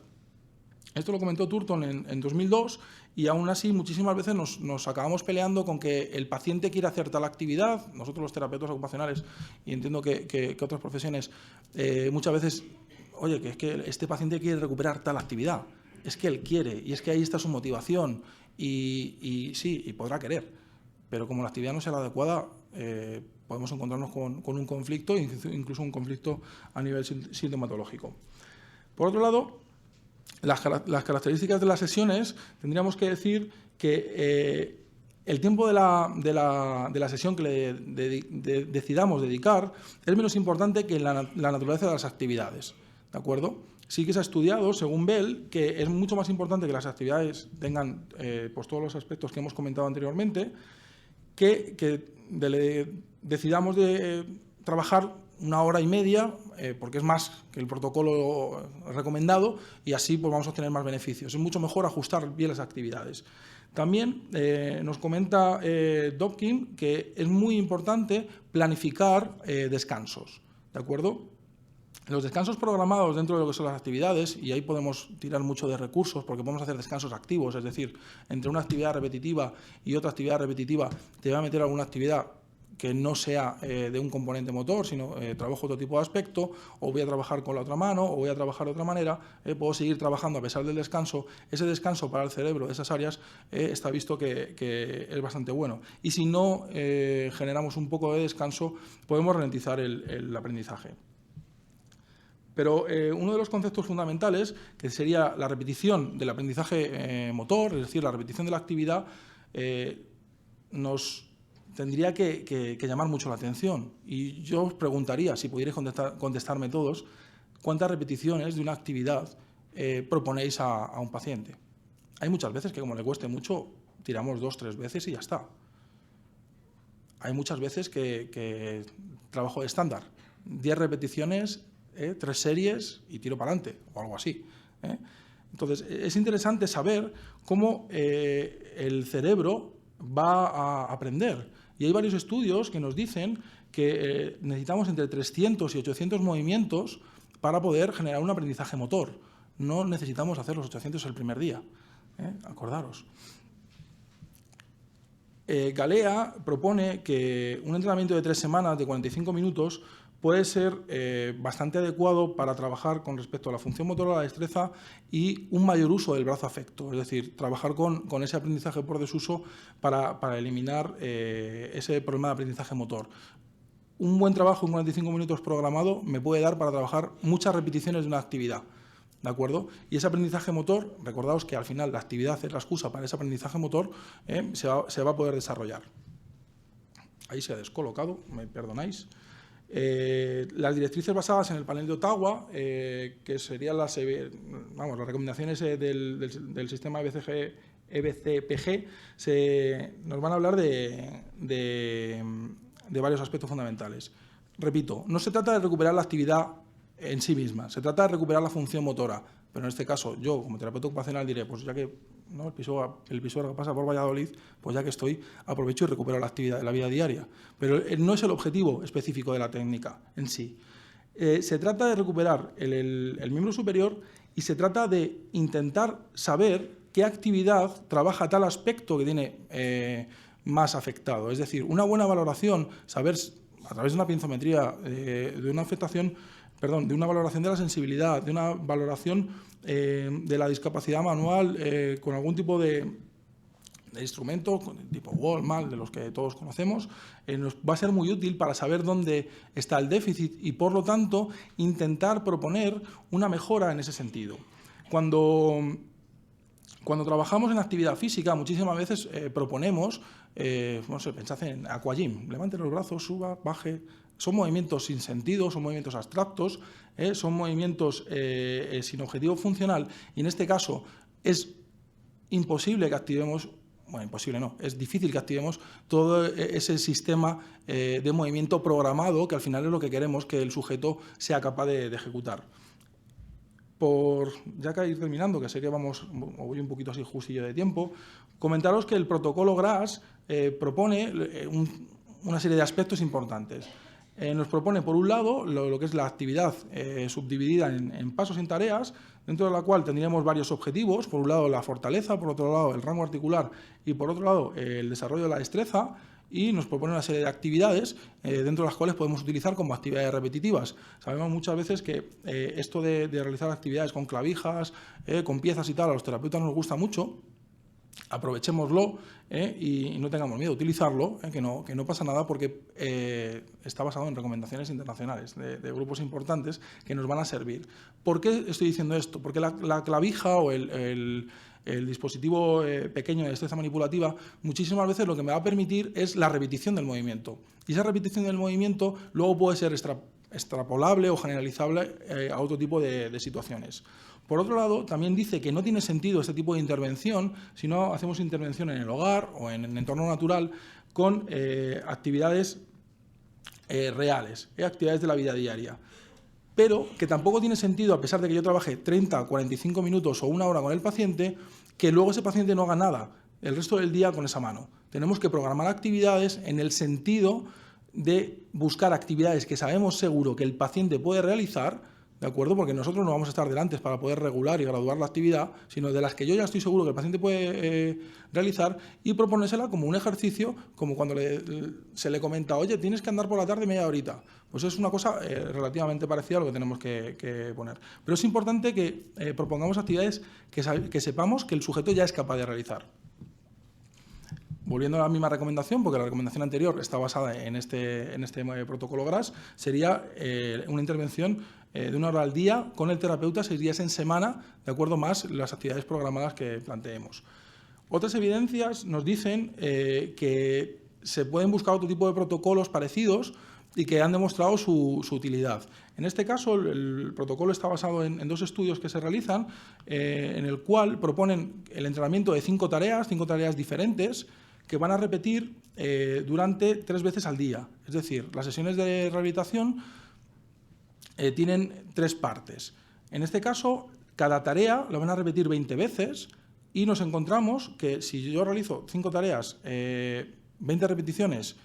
Esto lo comentó Turton en 2002 y aún así muchísimas veces nos acabamos peleando con que el paciente quiere hacer tal actividad. Nosotros los terapeutas ocupacionales, y entiendo que otras profesiones, muchas veces, oye, que es que este paciente quiere recuperar tal actividad. Es que él quiere y es que ahí está su motivación y sí, y podrá querer. Pero como la actividad no sea la adecuada, podemos encontrarnos con un conflicto, incluso un conflicto a nivel sintomatológico. Por otro lado, las características de las sesiones, tendríamos que decir que el tiempo de la sesión que le decidamos dedicar es menos importante que la naturaleza de las actividades, ¿de acuerdo? Sí que se ha estudiado, según Bell, que es mucho más importante que las actividades tengan pues todos los aspectos que hemos comentado anteriormente, que decidamos de trabajar 1 hora y media, porque es más que el protocolo recomendado, y así pues, vamos a obtener más beneficios. Es mucho mejor ajustar bien las actividades. También nos comenta Dobkin que es muy importante planificar descansos, ¿de acuerdo? Los descansos programados dentro de lo que son las actividades, y ahí podemos tirar mucho de recursos porque podemos hacer descansos activos, es decir, entre una actividad repetitiva y otra actividad repetitiva te va a meter alguna actividad que no sea de un componente motor, sino trabajo otro tipo de aspecto, o voy a trabajar con la otra mano, o voy a trabajar de otra manera, puedo seguir trabajando a pesar del descanso. Ese descanso para el cerebro de esas áreas está visto que es bastante bueno. Y si no generamos un poco de descanso, podemos ralentizar el aprendizaje. Pero uno de los conceptos fundamentales, que sería la repetición del aprendizaje motor, es decir, la repetición de la actividad, nos tendría que llamar mucho la atención. Y yo os preguntaría, si pudierais contestarme todos, ¿cuántas repeticiones de una actividad proponéis a un paciente? Hay muchas veces que, como le cueste mucho, tiramos 2 o 3 veces y ya está. Hay muchas veces que trabajo de estándar, 10 repeticiones, 3 series y tiro para adelante, o algo así. Entonces, es interesante saber cómo el cerebro va a aprender. Y hay varios estudios que nos dicen que necesitamos entre 300 y 800 movimientos para poder generar un aprendizaje motor. No necesitamos hacer los 800 el primer día, acordaros. Galea propone que un entrenamiento de 3 semanas de 45 minutos puede ser bastante adecuado para trabajar con respecto a la función motora, la destreza y un mayor uso del brazo afecto, es decir, trabajar con ese aprendizaje por desuso para eliminar ese problema de aprendizaje motor. Un buen trabajo en 45 minutos programado me puede dar para trabajar muchas repeticiones de una actividad, ¿de acuerdo? Y ese aprendizaje motor, recordaos que al final la actividad es la excusa para ese aprendizaje motor, se va a poder desarrollar. Ahí se ha descolocado, me perdonáis. Las directrices basadas en el panel de Ottawa, que serían las recomendaciones del sistema EBCPG, nos van a hablar de varios aspectos fundamentales. Repito, no se trata de recuperar la actividad en sí misma, se trata de recuperar la función motora, pero en este caso yo, como terapeuta ocupacional, diré, pues ya que el Pisuerga pasa por Valladolid, pues ya que estoy, aprovecho y recupero la actividad de la vida diaria. Pero no es el objetivo específico de la técnica en sí. Se trata de recuperar el miembro superior y se trata de intentar saber qué actividad trabaja tal aspecto que tiene más afectado. Es decir, una buena valoración, saber a través de una pinzometría, de una afectación, de una valoración de la sensibilidad, de una valoración de la discapacidad manual con algún tipo de instrumento, tipo Wall, de los que todos conocemos, nos va a ser muy útil para saber dónde está el déficit y, por lo tanto, intentar proponer una mejora en ese sentido. Cuando trabajamos en actividad física, muchísimas veces proponemos, pensad en aquagym, levante los brazos, suba, baje. Son movimientos sin sentido, son movimientos abstractos, son movimientos sin objetivo funcional, y en este caso es imposible que activemos, bueno, imposible no, es difícil que activemos todo ese sistema de movimiento programado, que al final es lo que queremos que el sujeto sea capaz de ejecutar. Ya que ir terminando, que sé que voy un poquito así justillo de tiempo, comentaros que el protocolo GRASS propone una serie de aspectos importantes. Nos propone, por un lado, lo que es la actividad subdividida en pasos en tareas, dentro de la cual tendríamos varios objetivos. Por un lado, la fortaleza, por otro lado, el rango articular y, por otro lado, el desarrollo de la destreza. Y nos propone una serie de actividades dentro de las cuales podemos utilizar como actividades repetitivas. Sabemos muchas veces que esto de realizar actividades con clavijas, con piezas y tal, a los terapeutas nos gusta mucho. Aprovechémoslo y no tengamos miedo a utilizarlo, que no pasa nada, porque está basado en recomendaciones internacionales de grupos importantes que nos van a servir. ¿Por qué estoy diciendo esto? Porque la clavija o el dispositivo pequeño de destreza manipulativa muchísimas veces lo que me va a permitir es la repetición del movimiento. Y esa repetición del movimiento luego puede ser extrapolable o generalizable a otro tipo de situaciones. Por otro lado, también dice que no tiene sentido este tipo de intervención si no hacemos intervención en el hogar o en el entorno natural con actividades reales, actividades de la vida diaria. Pero que tampoco tiene sentido, a pesar de que yo trabaje 30, 45 minutos o una hora con el paciente, que luego ese paciente no haga nada el resto del día con esa mano. Tenemos que programar actividades en el sentido de buscar actividades que sabemos seguro que el paciente puede realizar, ¿de acuerdo? Porque nosotros no vamos a estar delante para poder regular y graduar la actividad, sino de las que yo ya estoy seguro que el paciente puede realizar, y proponérsela como un ejercicio, como cuando se le comenta, oye, tienes que andar por la tarde media horita. Pues es una cosa relativamente parecida a lo que tenemos que poner. Pero es importante que propongamos actividades que sepamos que el sujeto ya es capaz de realizar. Volviendo a la misma recomendación, porque la recomendación anterior está basada en este protocolo GRASS, sería una intervención de 1 hora al día con el terapeuta 6 días en semana, de acuerdo más las actividades programadas que planteemos. Otras evidencias nos dicen que se pueden buscar otro tipo de protocolos parecidos y que han demostrado su utilidad. En este caso, el protocolo está basado en 2 estudios que se realizan, en el cual proponen el entrenamiento de 5 tareas diferentes, que van a repetir durante 3 veces al día. Es decir, las sesiones de rehabilitación tienen 3 partes. En este caso, cada tarea la van a repetir 20 veces y nos encontramos que si yo realizo 5 tareas, 20 repeticiones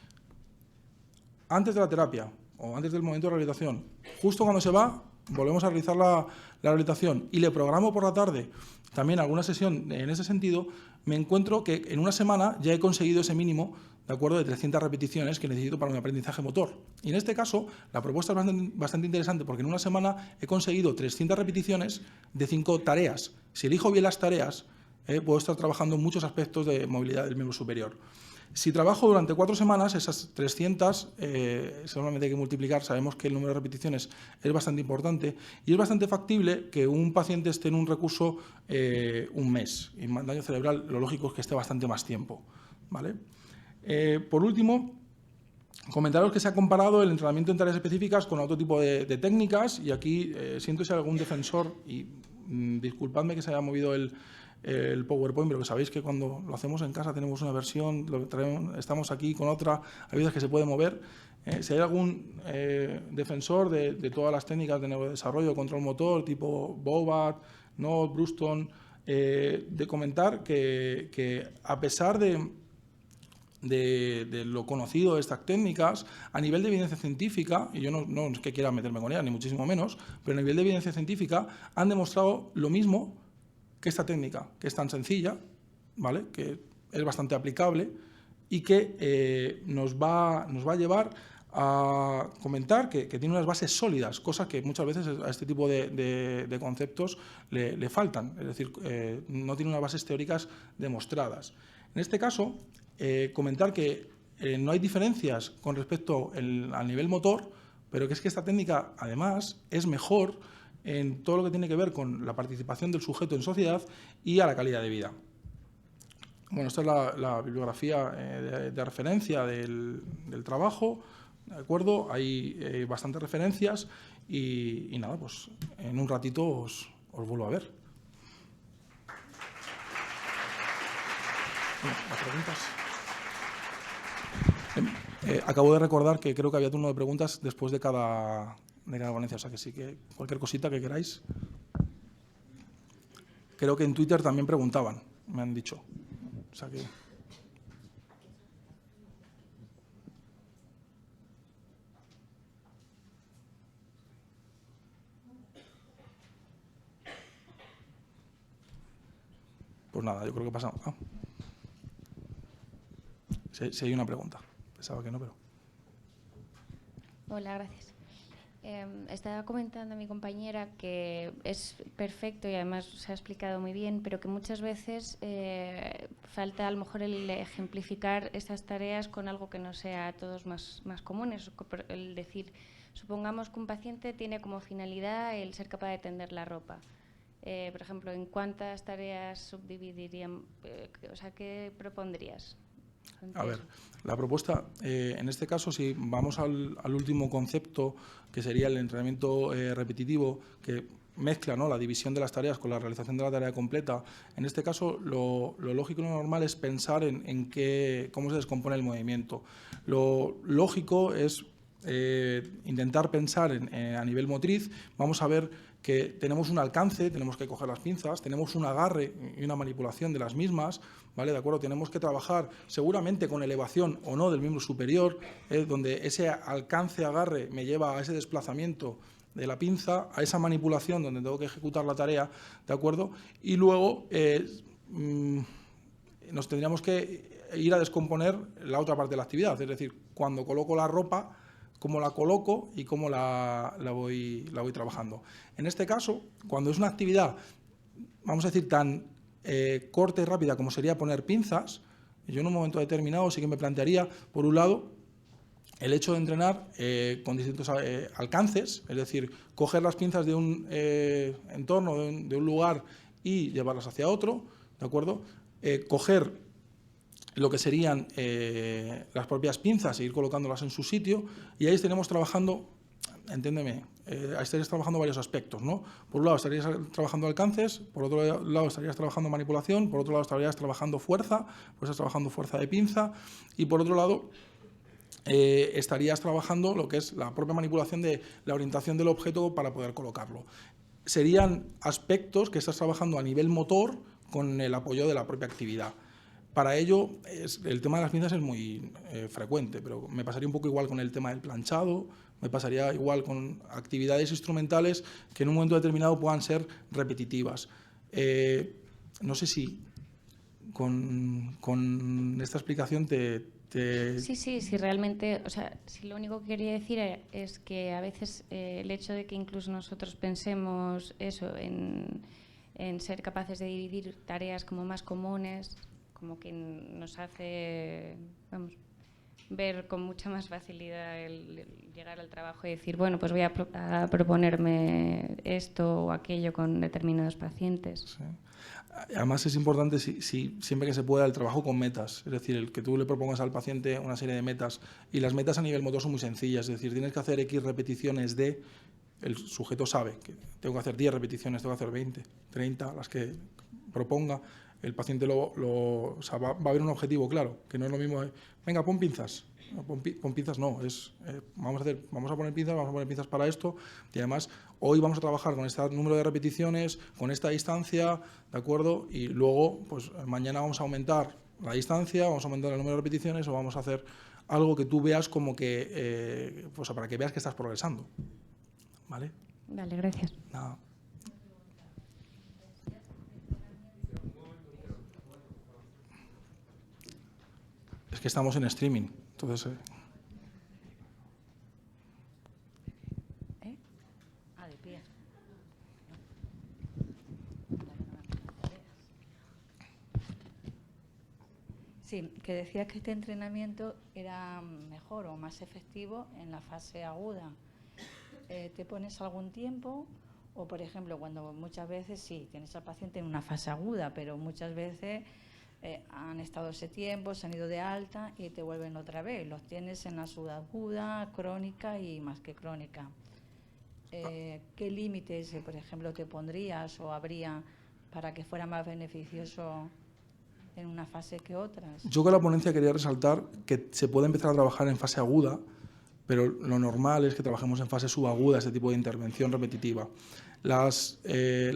antes de la terapia o antes del momento de rehabilitación, justo cuando se va, volvemos a realizar la rehabilitación y le programo por la tarde también alguna sesión en ese sentido, me encuentro que en una semana ya he conseguido ese mínimo, de acuerdo, de 300 repeticiones que necesito para un aprendizaje motor. Y en este caso, la propuesta es bastante interesante porque en una semana he conseguido 300 repeticiones de 5 tareas. Si elijo bien las tareas, puedo estar trabajando en muchos aspectos de movilidad del miembro superior. Si trabajo durante 4 semanas, esas 300, solamente hay que multiplicar, sabemos que el número de repeticiones es bastante importante y es bastante factible que un paciente esté en un recurso un mes. Y en daño cerebral lo lógico es que esté bastante más tiempo, ¿vale? Por último, comentaros que se ha comparado el entrenamiento en tareas específicas con otro tipo de técnicas y aquí siento ser algún defensor y disculpadme que se haya movido el PowerPoint, pero que sabéis que cuando lo hacemos en casa tenemos una versión, estamos aquí con otra, hay veces que se puede mover. Si hay algún defensor de todas las técnicas de neurodesarrollo, control motor, tipo Bobat, Knott, Bruston, de comentar que a pesar de lo conocido de estas técnicas, a nivel de evidencia científica, y yo no es que quiera meterme con ellas, ni muchísimo menos, pero a nivel de evidencia científica han demostrado lo mismo que esta técnica, que es tan sencilla, ¿vale?, que es bastante aplicable y que nos va a llevar a comentar que tiene unas bases sólidas, cosas que muchas veces a este tipo de conceptos le faltan, es decir, no tiene unas bases teóricas demostradas. En este caso, comentar que no hay diferencias con respecto al nivel motor, pero que es que esta técnica, además, es mejor en todo lo que tiene que ver con la participación del sujeto en sociedad y a la calidad de vida. Bueno, esta es la bibliografía de referencia del trabajo, ¿de acuerdo? Hay bastantes referencias y nada, pues en un ratito os vuelvo a ver. Bueno, ¿las preguntas? Acabo de recordar que creo que había turno de preguntas después de cada ponencia, o sea que sí, que cualquier cosita que queráis. Creo que en Twitter también preguntaban, me han dicho. O sea que... Pues nada, yo creo que pasamos. Si hay una pregunta. Pensaba que no, pero... Hola, gracias. Estaba comentando a mi compañera que es perfecto y además se ha explicado muy bien, pero que muchas veces falta a lo mejor el ejemplificar estas tareas con algo que no sea a todos más comunes. El decir, supongamos que un paciente tiene como finalidad el ser capaz de tender la ropa. Por ejemplo, ¿en cuántas tareas subdividirían? O sea, ¿qué propondrías? A ver, la propuesta, en este caso, si vamos al último concepto, que sería el entrenamiento repetitivo, que mezcla, ¿no?, la división de las tareas con la realización de la tarea completa, en este caso lo lógico y lo normal es pensar en cómo se descompone el movimiento. Lo lógico es intentar pensar a nivel motriz. Vamos a ver que tenemos un alcance, tenemos que coger las pinzas, tenemos un agarre y una manipulación de las mismas, ¿vale? De acuerdo, tenemos que trabajar seguramente con elevación o no del miembro superior, donde ese alcance-agarre me lleva a ese desplazamiento de la pinza, a esa manipulación donde tengo que ejecutar la tarea, ¿de acuerdo? Y luego nos tendríamos que ir a descomponer la otra parte de la actividad, es decir, cuando coloco la ropa, cómo la coloco y cómo la voy trabajando. En este caso, cuando es una actividad, vamos a decir, tan corta y rápida como sería poner pinzas, yo en un momento determinado sí que me plantearía, por un lado, el hecho de entrenar con distintos alcances, es decir, coger las pinzas de un entorno, de un lugar y llevarlas hacia otro, ¿de acuerdo? Coger lo que serían las propias pinzas e ir colocándolas en su sitio, y ahí estaremos trabajando, entiéndeme, ahí estarías trabajando varios aspectos, ¿no? Por un lado estarías trabajando alcances, por otro lado estarías trabajando manipulación, por otro lado estarías trabajando fuerza, pues estás trabajando fuerza de pinza, y por otro lado estarías trabajando lo que es la propia manipulación de la orientación del objeto para poder colocarlo. Serían aspectos que estás trabajando a nivel motor con el apoyo de la propia actividad. Para ello, el tema de las pinzas es muy frecuente, pero me pasaría un poco igual con el tema del planchado, me pasaría igual con actividades instrumentales que en un momento determinado puedan ser repetitivas. No sé si con esta explicación Sí, realmente, o sea, si lo único que quería decir es que a veces el hecho de que incluso nosotros pensemos eso, en ser capaces de dividir tareas como más comunes, como que nos hace, vamos, ver con mucha más facilidad el llegar al trabajo y decir, bueno, pues voy a proponerme esto o aquello con determinados pacientes. Sí. Además es importante siempre que se pueda el trabajo con metas, es decir, el que tú le propongas al paciente una serie de metas, y las metas a nivel motor son muy sencillas, es decir, tienes que hacer X repeticiones de, el sujeto sabe que tengo que hacer 10 repeticiones, tengo que hacer 20, 30, las que proponga, el paciente o sea, va a haber un objetivo claro, que no es lo mismo, venga, pon pinzas. No, pon pinzas no, vamos a poner pinzas para esto, y además hoy vamos a trabajar con este número de repeticiones, con esta distancia, ¿de acuerdo? Y luego, pues mañana vamos a aumentar la distancia, vamos a aumentar el número de repeticiones, o vamos a hacer algo que tú veas como que, pues para que veas que estás progresando. ¿Vale? Vale, gracias. Nada. Es que estamos en streaming, entonces... De pie. Sí, que decías que este entrenamiento era mejor o más efectivo en la fase aguda. ¿Te pones algún tiempo? O, por ejemplo, cuando muchas veces sí, tienes al paciente en una fase aguda, pero muchas veces han estado ese tiempo, se han ido de alta y te vuelven otra vez. Los tienes en la subaguda, crónica y más que crónica. ¿Qué límites, por ejemplo, te pondrías o habría para que fuera más beneficioso en una fase que otras? Yo con la ponencia quería resaltar que se puede empezar a trabajar en fase aguda, pero lo normal es que trabajemos en fase subaguda, este tipo de intervención repetitiva. La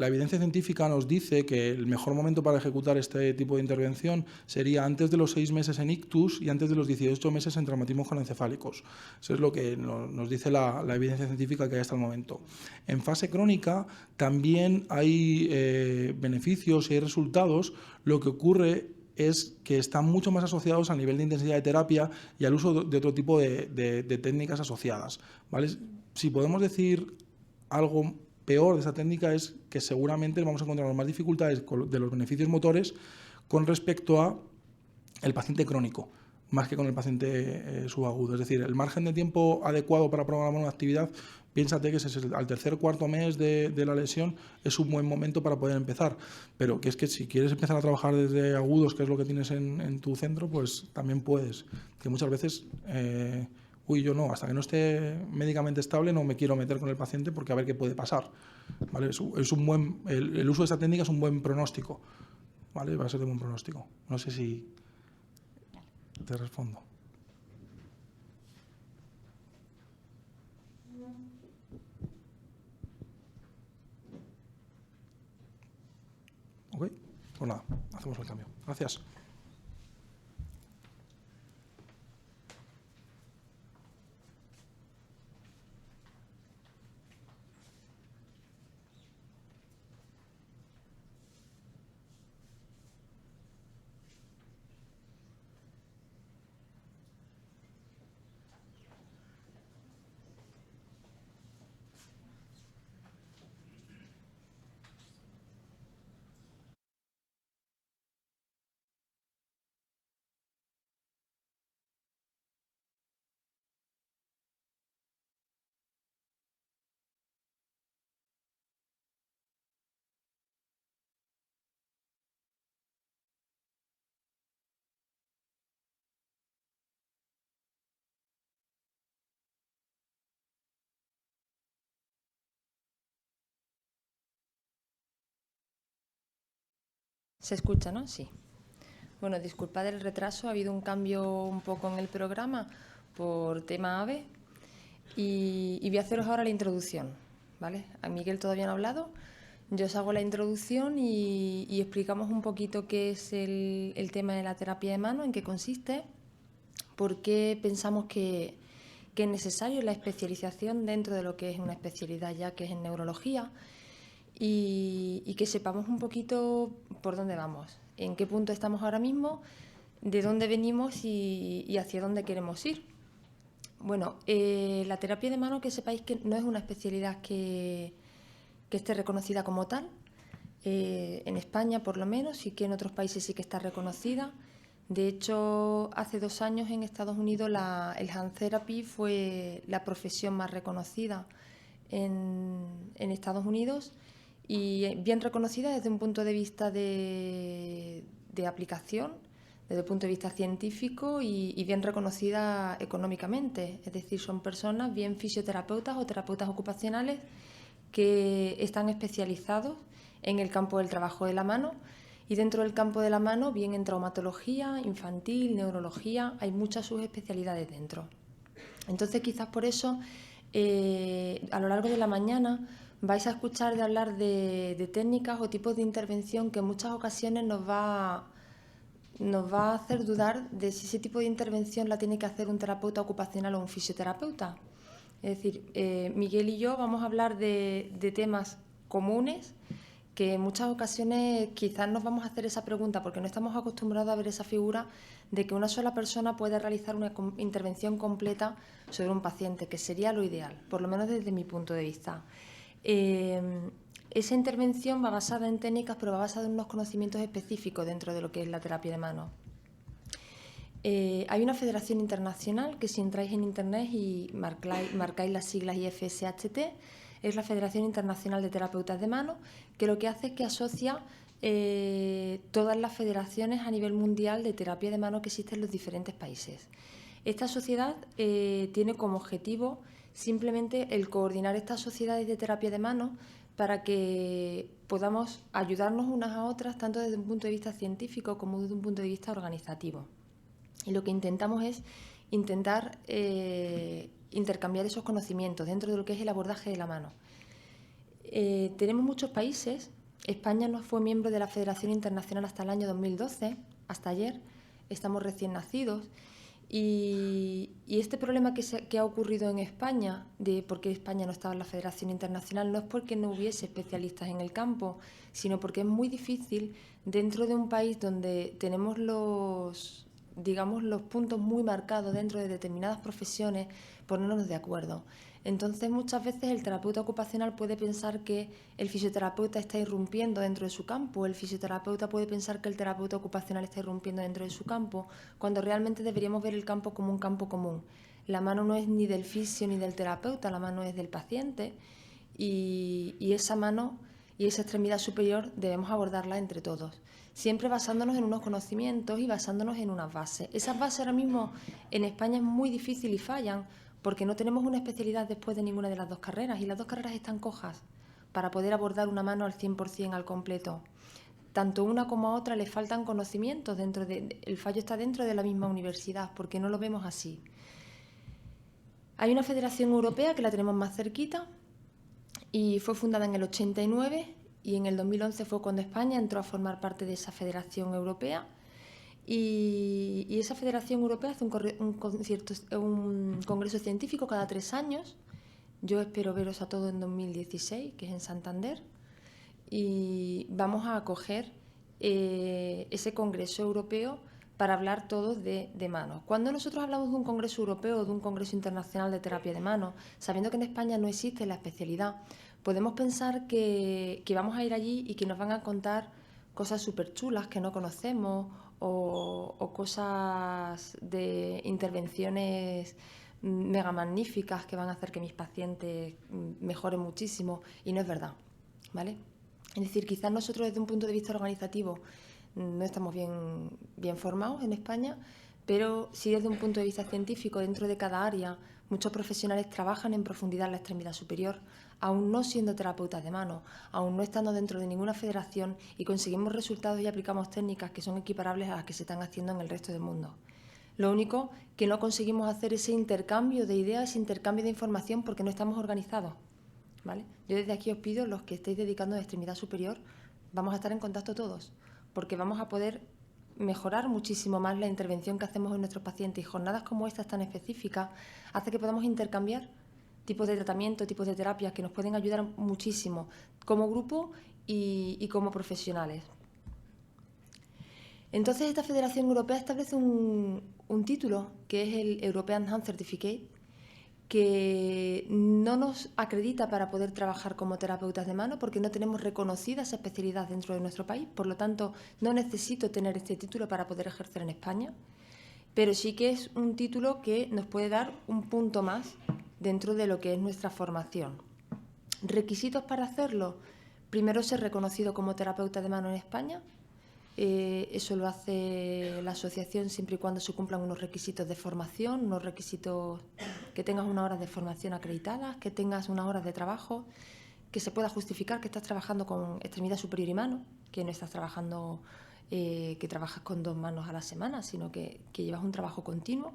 evidencia científica nos dice que el mejor momento para ejecutar este tipo de intervención sería antes de los 6 meses en ictus y antes de los 18 meses en traumatismos craneoencefálicos. Eso es lo que nos dice la evidencia científica que hay hasta el momento. En fase crónica también hay beneficios y hay resultados. Lo que ocurre es que están mucho más asociados al nivel de intensidad de terapia y al uso de otro tipo de técnicas asociadas, ¿vale? Si podemos decir algo peor de esa técnica es que seguramente vamos a encontrar más dificultades de los beneficios motores con respecto a el paciente crónico, más que con el paciente subagudo. Es decir, el margen de tiempo adecuado para programar una actividad, piénsate que al tercer o cuarto mes de la lesión es un buen momento para poder empezar, pero que es que si quieres empezar a trabajar desde agudos, que es lo que tienes en tu centro, pues también puedes. Que muchas veces, yo no, hasta que no esté médicamente estable no me quiero meter con el paciente porque a ver qué puede pasar, ¿vale? El uso de esta técnica es un buen pronóstico, ¿vale? Va a ser de buen pronóstico. No sé si te respondo. ¿Ok? Pues nada, hacemos el cambio. Gracias. ¿Se escucha, no? Sí. Bueno, disculpad el retraso, ha habido un cambio un poco en el programa por tema AVE y voy a haceros ahora la introducción, ¿vale? A Miguel todavía no ha hablado, yo os hago la introducción y explicamos un poquito qué es el tema de la terapia de mano, en qué consiste, por qué pensamos que es necesario la especialización dentro de lo que es una especialidad ya que es en neurología y que sepamos un poquito por dónde vamos, en qué punto estamos ahora mismo, de dónde venimos y hacia dónde queremos ir. Bueno, la terapia de mano, que sepáis que no es una especialidad que esté reconocida como tal. En España, por lo menos, y que en otros países sí que está reconocida. De hecho, hace 2 años en Estados Unidos el Hand Therapy fue la profesión más reconocida en Estados Unidos y bien reconocida desde un punto de vista de aplicación, desde el punto de vista científico y bien reconocida económicamente. Es decir, son personas, bien fisioterapeutas o terapeutas ocupacionales, que están especializados en el campo del trabajo de la mano. Y dentro del campo de la mano, bien en traumatología, infantil, neurología, hay muchas subespecialidades dentro. Entonces, quizás por eso, a lo largo de la mañana vais a escuchar de hablar de técnicas o tipos de intervención que en muchas ocasiones nos va a hacer dudar de si ese tipo de intervención la tiene que hacer un terapeuta ocupacional o un fisioterapeuta. Es decir, Miguel y yo vamos a hablar de temas comunes que en muchas ocasiones quizás nos vamos a hacer esa pregunta porque no estamos acostumbrados a ver esa figura de que una sola persona puede realizar una intervención completa sobre un paciente, que sería lo ideal, por lo menos desde mi punto de vista. Esa intervención va basada en técnicas, pero va basada en unos conocimientos específicos dentro de lo que es la terapia de mano. Hay una federación internacional que, si entráis en internet y marcáis las siglas IFSHT, es la Federación Internacional de Terapeutas de Mano, que lo que hace es que asocia todas las federaciones a nivel mundial de terapia de mano que existen en los diferentes países. Esta sociedad tiene como objetivo simplemente el coordinar estas sociedades de terapia de mano para que podamos ayudarnos unas a otras, tanto desde un punto de vista científico como desde un punto de vista organizativo. Y lo que intentamos es intercambiar esos conocimientos dentro de lo que es el abordaje de la mano. Tenemos muchos países. España no fue miembro de la Federación Internacional hasta el año 2012, hasta ayer. Estamos recién nacidos. Y este problema que ha ocurrido en España, de por qué España no estaba en la Federación Internacional, no es porque no hubiese especialistas en el campo, sino porque es muy difícil dentro de un país donde tenemos los puntos muy marcados dentro de determinadas profesiones, ponernos de acuerdo. Entonces, muchas veces el terapeuta ocupacional puede pensar que el fisioterapeuta está irrumpiendo dentro de su campo, el fisioterapeuta puede pensar que el terapeuta ocupacional está irrumpiendo dentro de su campo, cuando realmente deberíamos ver el campo como un campo común. La mano no es ni del fisio ni del terapeuta, la mano es del paciente y esa mano y esa extremidad superior debemos abordarla entre todos, siempre basándonos en unos conocimientos y basándonos en unas bases. Esas bases ahora mismo en España es muy difícil y fallan porque no tenemos una especialidad después de ninguna de las dos carreras y las dos carreras están cojas para poder abordar una mano al 100% al completo. Tanto una como a otra le faltan conocimientos, el fallo está dentro de la misma universidad porque no lo vemos así. Hay una federación europea que la tenemos más cerquita y fue fundada en el 89 y en el 2011 fue cuando España entró a formar parte de esa federación europea. Y esa Federación Europea hace un congreso científico cada 3 años. Yo espero veros a todos en 2016, que es en Santander. Y vamos a acoger ese congreso europeo para hablar todos de mano. Cuando nosotros hablamos de un congreso europeo o de un congreso internacional de terapia de mano, sabiendo que en España no existe la especialidad, podemos pensar que vamos a ir allí y que nos van a contar cosas súper chulas que no conocemos o cosas de intervenciones mega magníficas que van a hacer que mis pacientes mejoren muchísimo, y no es verdad, ¿vale? Es decir, quizás nosotros desde un punto de vista organizativo no estamos bien formados en España, pero sí desde un punto de vista científico, dentro de cada área, muchos profesionales trabajan en profundidad en la extremidad superior, aún no siendo terapeutas de mano, aún no estando dentro de ninguna federación, y conseguimos resultados y aplicamos técnicas que son equiparables a las que se están haciendo en el resto del mundo. Lo único que no conseguimos hacer ese intercambio de ideas, ese intercambio de información, porque no estamos organizados, ¿vale? Yo desde aquí os pido, los que estéis dedicando a la extremidad superior, vamos a estar en contacto todos, porque vamos a poder mejorar muchísimo más la intervención que hacemos en nuestros pacientes, y jornadas como estas tan específicas hace que podamos intercambiar tipos de tratamiento, tipos de terapias que nos pueden ayudar muchísimo como grupo y como profesionales. Entonces, esta Federación Europea establece un título que es el European Hand Certificate, que no nos acredita para poder trabajar como terapeutas de mano porque no tenemos reconocida esa especialidad dentro de nuestro país. Por lo tanto, no necesito tener este título para poder ejercer en España, pero sí que es un título que nos puede dar un punto más dentro de lo que es nuestra formación. ¿Requisitos para hacerlo? Primero, ser reconocido como terapeuta de mano en España. Eso lo hace la asociación siempre y cuando se cumplan unos requisitos de formación, unos requisitos que tengas unas horas de formación acreditadas, que tengas unas horas de trabajo, que se pueda justificar que estás trabajando con extremidad superior y mano, que no estás trabajando, que trabajas con 2 manos a la semana, sino que llevas un trabajo continuo.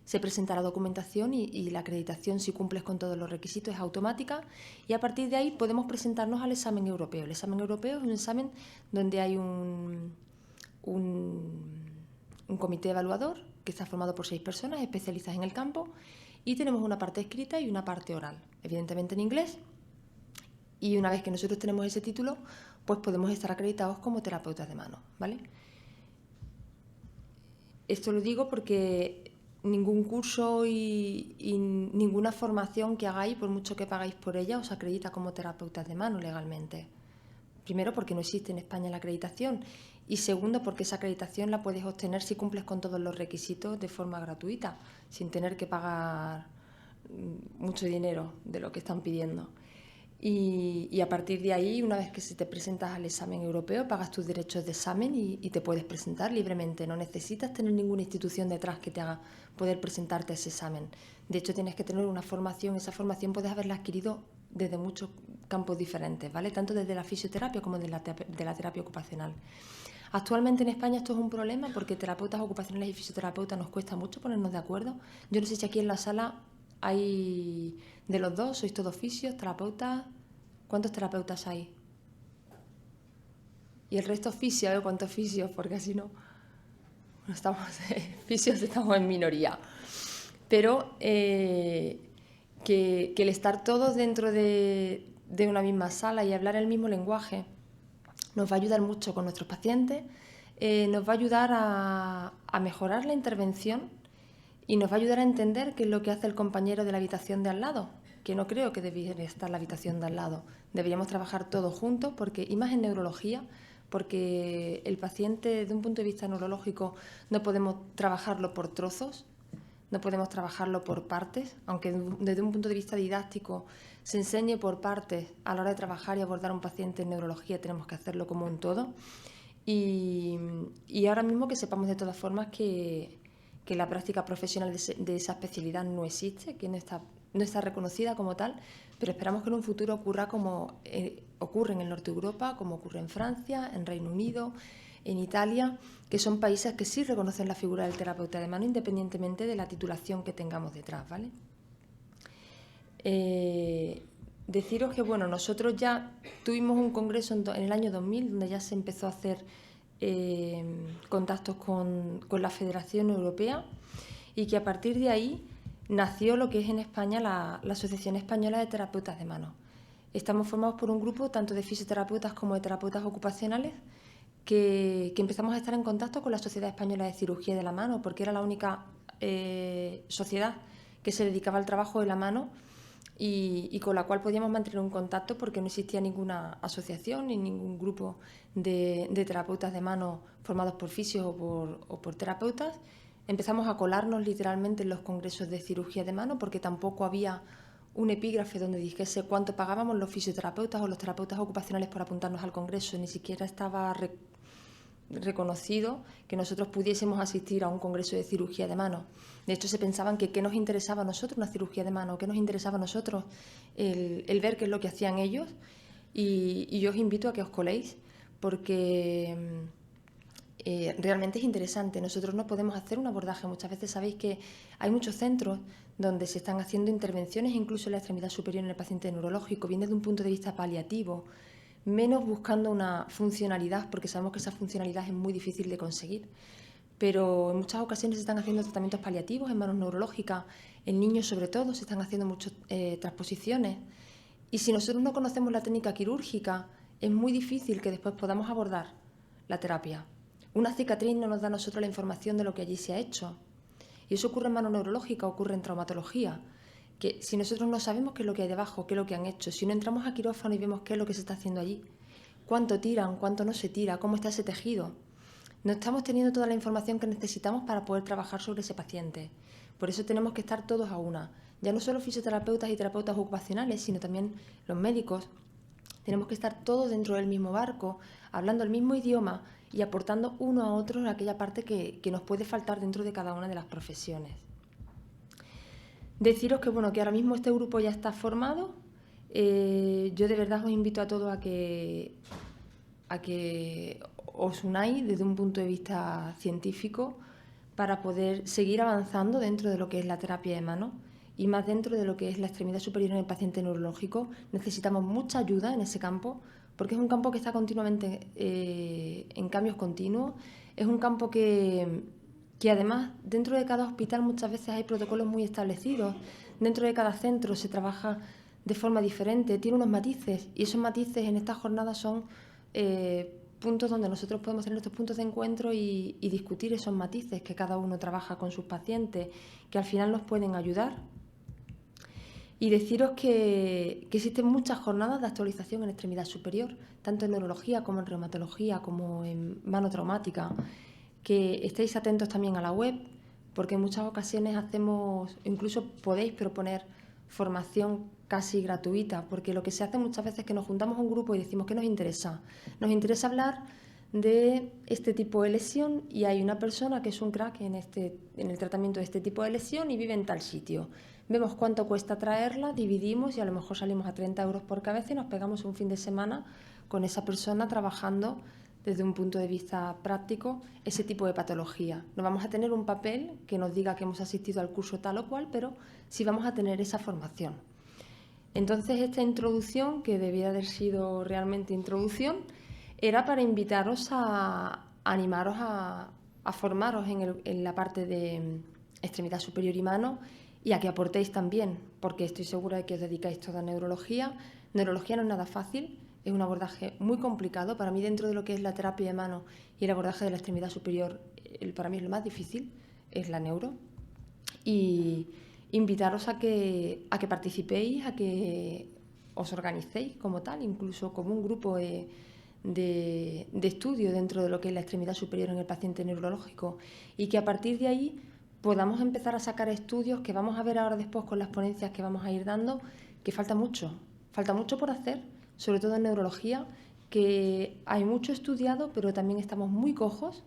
Se presenta la documentación y la acreditación, si cumples con todos los requisitos, es automática, y a partir de ahí podemos presentarnos al examen europeo. El examen europeo es un examen donde hay un comité evaluador que está formado por 6 personas especializadas en el campo, y tenemos una parte escrita y una parte oral, evidentemente en inglés, y una vez que nosotros tenemos ese título, pues podemos estar acreditados como terapeutas de mano, ¿vale? Esto lo digo porque ningún curso y ninguna formación que hagáis, por mucho que pagáis por ella, os acredita como terapeutas de mano legalmente. Primero, porque no existe en España la acreditación, y segundo, porque esa acreditación la puedes obtener si cumples con todos los requisitos de forma gratuita, sin tener que pagar mucho dinero de lo que están pidiendo. Y a partir de ahí, una vez que se te presentas al examen europeo, pagas tus derechos de examen y te puedes presentar libremente. No necesitas tener ninguna institución detrás que te haga poder presentarte a ese examen. De hecho, tienes que tener una formación. Esa formación puedes haberla adquirido desde muchos campos diferentes, ¿vale? Tanto desde la fisioterapia como de la terapia ocupacional. Actualmente en España esto es un problema porque terapeutas ocupacionales y fisioterapeutas nos cuesta mucho ponernos de acuerdo. Yo no sé si aquí en la sala hay de los dos, sois todos fisios, terapeutas. ¿Cuántos terapeutas hay? Y el resto fisios, ¿cuántos fisios? Porque así no estamos fisios, estamos en minoría. Pero que el estar todos dentro de una misma sala y hablar el mismo lenguaje nos va a ayudar mucho con nuestros pacientes, nos va a ayudar a mejorar la intervención y nos va a ayudar a entender qué es lo que hace el compañero de la habitación de al lado, que no creo que debiera estar la habitación de al lado. Deberíamos trabajar todos juntos, y más en neurología, porque el paciente, desde un punto de vista neurológico, no podemos trabajarlo por trozos, no podemos trabajarlo por partes, aunque desde un punto de vista didáctico se enseñe por partes. A la hora de trabajar y abordar a un paciente en neurología tenemos que hacerlo como un todo. Y ahora mismo que sepamos de todas formas que la práctica profesional de esa especialidad no existe, que no está reconocida como tal, pero esperamos que en un futuro ocurra como ocurre en el norte de Europa, como ocurre en Francia, en Reino Unido, en Italia, que son países que sí reconocen la figura del terapeuta de mano independientemente de la titulación que tengamos detrás, ¿vale? Deciros que bueno, nosotros ya tuvimos un congreso en el año 2000 donde ya se empezó a hacer contactos con la Federación Europea, y que a partir de ahí nació lo que es en España la Asociación Española de Terapeutas de Mano. Estamos formados por un grupo tanto de fisioterapeutas como de terapeutas ocupacionales que empezamos a estar en contacto con la Sociedad Española de Cirugía de la Mano, porque era la única sociedad que se dedicaba al trabajo de la mano y con la cual podíamos mantener un contacto, porque no existía ninguna asociación ni ningún grupo de terapeutas de mano formados por fisios o por terapeutas. Empezamos a colarnos literalmente en los congresos de cirugía de mano, porque tampoco había un epígrafe donde dijese cuánto pagábamos los fisioterapeutas o los terapeutas ocupacionales por apuntarnos al congreso. Ni siquiera estaba reconocido que nosotros pudiésemos asistir a un congreso de cirugía de mano. De hecho, se pensaban que qué nos interesaba a nosotros una cirugía de mano, qué nos interesaba a nosotros el ver qué es lo que hacían ellos. Y yo os invito a que os coléis, porque realmente es interesante. Nosotros no podemos hacer un abordaje. Muchas veces sabéis que hay muchos centros donde se están haciendo intervenciones, incluso en la extremidad superior en el paciente neurológico, bien desde un punto de vista paliativo, menos buscando una funcionalidad, porque sabemos que esa funcionalidad es muy difícil de conseguir. Pero en muchas ocasiones se están haciendo tratamientos paliativos en manos neurológicas, en niños sobre todo, se están haciendo muchas transposiciones. Y si nosotros no conocemos la técnica quirúrgica, es muy difícil que después podamos abordar la terapia. Una cicatriz no nos da a nosotros la información de lo que allí se ha hecho. Y eso ocurre en mano neurológica, ocurre en traumatología. Que si nosotros no sabemos qué es lo que hay debajo, qué es lo que han hecho, si no entramos a quirófano y vemos qué es lo que se está haciendo allí, cuánto tiran, cuánto no se tira, cómo está ese tejido, no estamos teniendo toda la información que necesitamos para poder trabajar sobre ese paciente. Por eso tenemos que estar todos a una. Ya no solo fisioterapeutas y terapeutas ocupacionales, sino también los médicos. Tenemos que estar todos dentro del mismo barco, hablando el mismo idioma y aportando uno a otro en aquella parte que nos puede faltar dentro de cada una de las profesiones. Deciros que, que ahora mismo este grupo ya está formado. Yo de verdad os invito a todos a que os unáis desde un punto de vista científico para poder seguir avanzando dentro de lo que es la terapia de mano y más dentro de lo que es la extremidad superior en el paciente neurológico. Necesitamos mucha ayuda en ese campo porque es un campo que está continuamente en cambios continuos. Es un campo que además dentro de cada hospital muchas veces hay protocolos muy establecidos. Dentro de cada centro se trabaja de forma diferente, tiene unos matices y esos matices en estas jornadas son puntos donde nosotros podemos tener estos puntos de encuentro y discutir esos matices que cada uno trabaja con sus pacientes, que al final nos pueden ayudar. Y deciros que existen muchas jornadas de actualización en extremidad superior, tanto en neurología como en reumatología, como en mano traumática, que estéis atentos también a la web, porque en muchas ocasiones incluso podéis proponer formación casi gratuita, porque lo que se hace muchas veces es que nos juntamos un grupo y decimos ¿qué nos interesa? Nos interesa hablar de este tipo de lesión y hay una persona que es un crack en el tratamiento de este tipo de lesión y vive en tal sitio. Vemos cuánto cuesta traerla, dividimos y a lo mejor salimos a 30 euros por cabeza y nos pegamos un fin de semana con esa persona trabajando desde un punto de vista práctico ese tipo de patología. No vamos a tener un papel que nos diga que hemos asistido al curso tal o cual, pero sí vamos a tener esa formación. Entonces, esta introducción, que debía haber sido realmente introducción, era para invitaros a animaros a formaros en la parte de extremidad superior y mano y a que aportéis también, porque estoy segura de que os dedicáis toda a neurología. Neurología no es nada fácil, es un abordaje muy complicado. Para mí, dentro de lo que es la terapia de mano y el abordaje de la extremidad superior, para mí es lo más difícil, es la neuro. Y invitaros a que participéis, a que os organicéis como tal, incluso como un grupo de estudio dentro de lo que es la extremidad superior en el paciente neurológico y que a partir de ahí podamos empezar a sacar estudios que vamos a ver ahora después con las ponencias que vamos a ir dando, que falta mucho por hacer, sobre todo en neurología, que hay mucho estudiado, pero también estamos muy cojos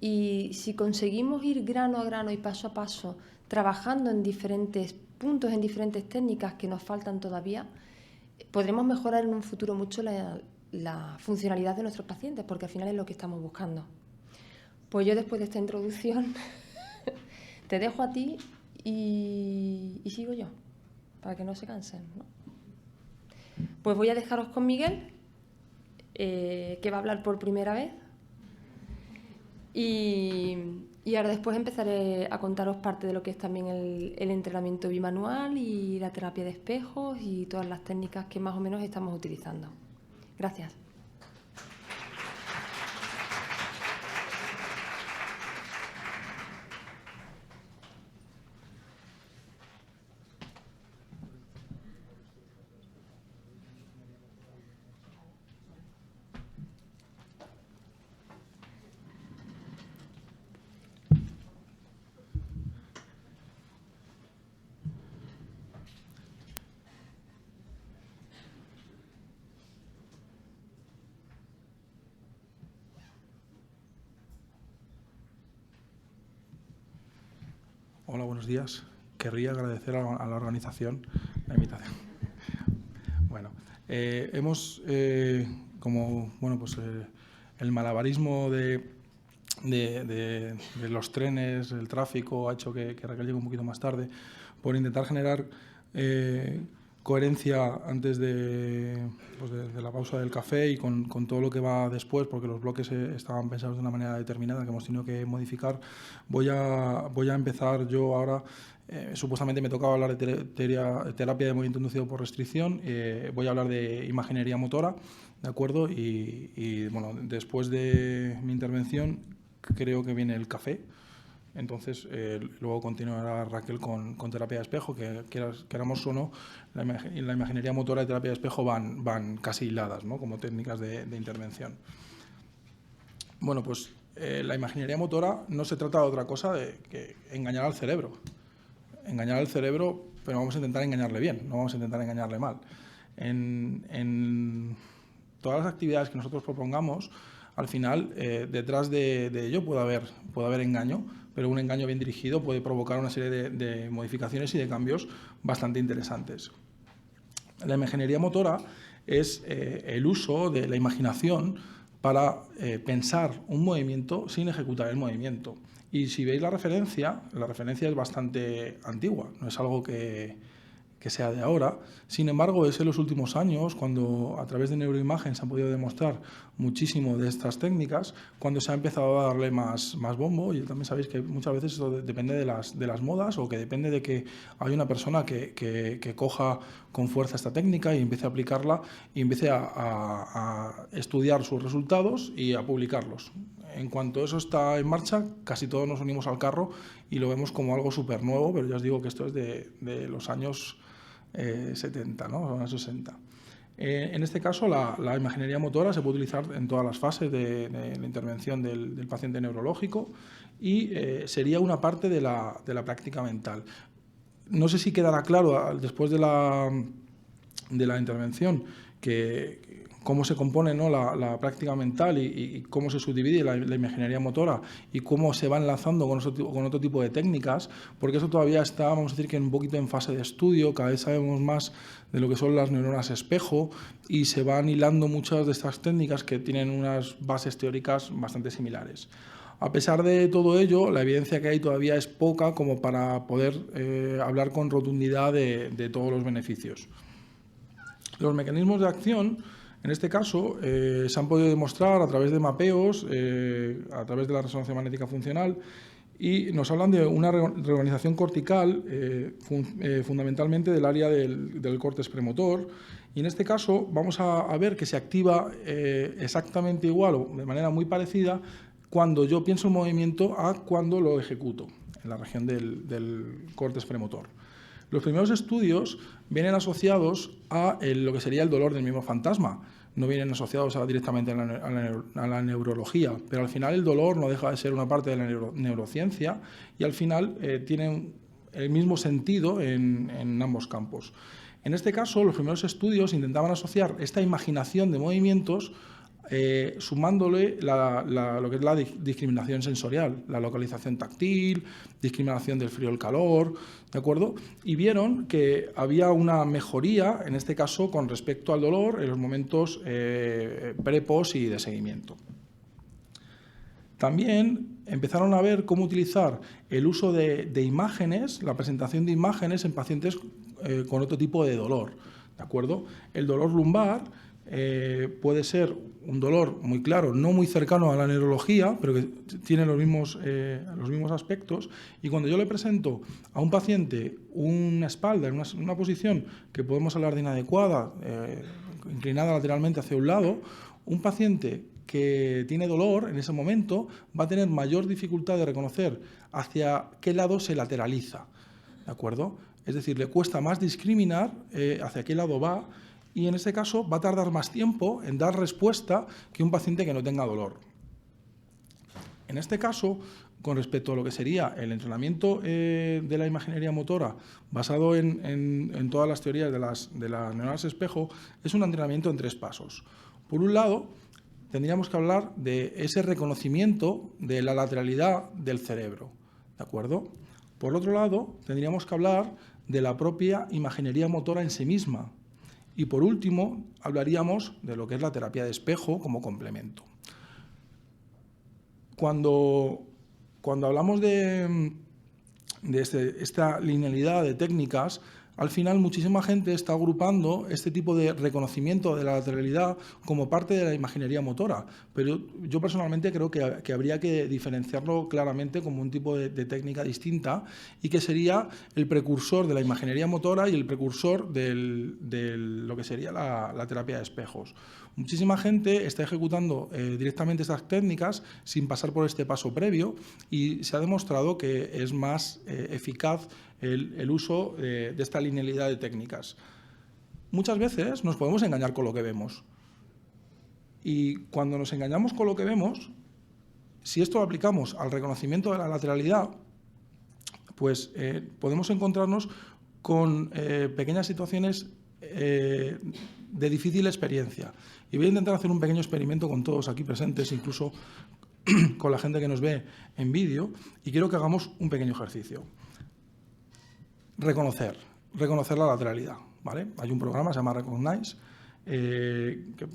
y si conseguimos ir grano a grano y paso a paso, trabajando en diferentes puntos, en diferentes técnicas que nos faltan todavía, podremos mejorar en un futuro mucho la funcionalidad de nuestros pacientes, porque al final es lo que estamos buscando. Pues yo después de esta introducción te dejo a ti y sigo yo, para que no se cansen, ¿no? Pues voy a dejaros con Miguel, que va a hablar por primera vez. Y ahora después empezaré a contaros parte de lo que es también el entrenamiento bimanual y la terapia de espejos y todas las técnicas que más o menos estamos utilizando. Gracias. Hola, buenos días. Querría agradecer a la organización la invitación. Bueno, hemos, el malabarismo de los trenes, el tráfico, ha hecho que Raquel llegue un poquito más tarde, por intentar generar coherencia antes de la pausa del café y con todo lo que va después, porque los bloques estaban pensados de una manera determinada que hemos tenido que modificar. Voy a empezar yo ahora. Supuestamente me tocaba hablar de terapia de movimiento inducido por restricción. Voy a hablar de imaginería motora, ¿de acuerdo? Y bueno, después de mi intervención creo que viene el café. Entonces, luego continuará Raquel con terapia de espejo, que queramos o no, la imaginería motora y terapia de espejo van casi hiladas, ¿no?, como técnicas de intervención. Bueno, pues la imaginería motora no se trata de otra cosa de que engañar al cerebro. Engañar al cerebro, pero vamos a intentar engañarle bien, no vamos a intentar engañarle mal. En todas las actividades que nosotros propongamos, al final, detrás de ello puede haber engaño, pero un engaño bien dirigido puede provocar una serie de modificaciones y de cambios bastante interesantes. La imaginería motora es el uso de la imaginación para pensar un movimiento sin ejecutar el movimiento. Y si veis la referencia es bastante antigua, no es algo que sea de ahora. Sin embargo, es en los últimos años, cuando a través de neuroimagen se han podido demostrar muchísimo de estas técnicas, cuando se ha empezado a darle más bombo. Y también sabéis que muchas veces esto depende de las modas, o que depende de que hay una persona que coja con fuerza esta técnica y empiece a aplicarla y empiece a estudiar sus resultados y a publicarlos. En cuanto eso está en marcha, casi todos nos unimos al carro y lo vemos como algo súper nuevo, pero ya os digo que esto es de los años 70, ¿no? Los años 60. En este caso, la imaginería motora se puede utilizar en todas las fases de la intervención del paciente neurológico y sería una parte de la práctica mental. No sé si quedará claro después de la intervención cómo se compone, ¿no?, la práctica mental y cómo se subdivide la imaginería motora y cómo se va enlazando con otro tipo de técnicas, porque eso todavía está, vamos a decir, que un poquito en fase de estudio. Cada vez sabemos más de lo que son las neuronas espejo y se van hilando muchas de estas técnicas que tienen unas bases teóricas bastante similares. A pesar de todo ello, la evidencia que hay todavía es poca como para poder hablar con rotundidad de todos los beneficios. Los mecanismos de acción, en este caso, se han podido demostrar a través de mapeos, a través de la resonancia magnética funcional, y nos hablan de una reorganización cortical, fundamentalmente del área del córtex premotor. Y en este caso vamos a ver que se activa exactamente igual o de manera muy parecida cuando yo pienso un movimiento a cuando lo ejecuto, en la región del córtex premotor. Los primeros estudios vienen asociados a lo que sería el dolor del mismo fantasma. No vienen asociados directamente a la neurología, pero al final el dolor no deja de ser una parte de la neurociencia y al final tienen el mismo sentido en ambos campos. En este caso, los primeros estudios intentaban asociar esta imaginación de movimientos sumándole lo que es la discriminación sensorial, la localización táctil, discriminación del frío y el calor, ¿de acuerdo? Y vieron que había una mejoría, en este caso, con respecto al dolor en los momentos pre, post y de seguimiento. También empezaron a ver cómo utilizar el uso de imágenes, la presentación de imágenes en pacientes con otro tipo de dolor, ¿de acuerdo? El dolor lumbar puede ser un dolor muy claro, no muy cercano a la neurología, pero que tiene los mismos aspectos. Y cuando yo le presento a un paciente una espalda en una posición que podemos hablar de inadecuada, inclinada lateralmente hacia un lado, un paciente que tiene dolor en ese momento va a tener mayor dificultad de reconocer hacia qué lado se lateraliza, ¿de acuerdo? Es decir, le cuesta más discriminar hacia qué lado va, y en este caso va a tardar más tiempo en dar respuesta que un paciente que no tenga dolor. En este caso, con respecto a lo que sería el entrenamiento de la imaginería motora basado en todas las teorías de las neuronas espejo, es un entrenamiento en 3 pasos. Por un lado, tendríamos que hablar de ese reconocimiento de la lateralidad del cerebro, ¿de acuerdo? Por otro lado, tendríamos que hablar de la propia imaginería motora en sí misma. Y por último, hablaríamos de lo que es la terapia de espejo como complemento. Cuando hablamos de esta linealidad de técnicas, al final muchísima gente está agrupando este tipo de reconocimiento de la lateralidad como parte de la imaginería motora, pero yo personalmente creo que habría que diferenciarlo claramente como un tipo de técnica distinta y que sería el precursor de la imaginería motora y el precursor de lo que sería la terapia de espejos. Muchísima gente está ejecutando directamente estas técnicas sin pasar por este paso previo y se ha demostrado que es más eficaz el uso de esta linealidad de técnicas. Muchas veces nos podemos engañar con lo que vemos. Y cuando nos engañamos con lo que vemos, si esto lo aplicamos al reconocimiento de la lateralidad, pues podemos encontrarnos con pequeñas situaciones de difícil experiencia. Y voy a intentar hacer un pequeño experimento con todos aquí presentes, incluso con la gente que nos ve en vídeo, y quiero que hagamos un pequeño ejercicio. Reconocer la lateralidad, ¿vale? Hay un programa, se llama Recognize, que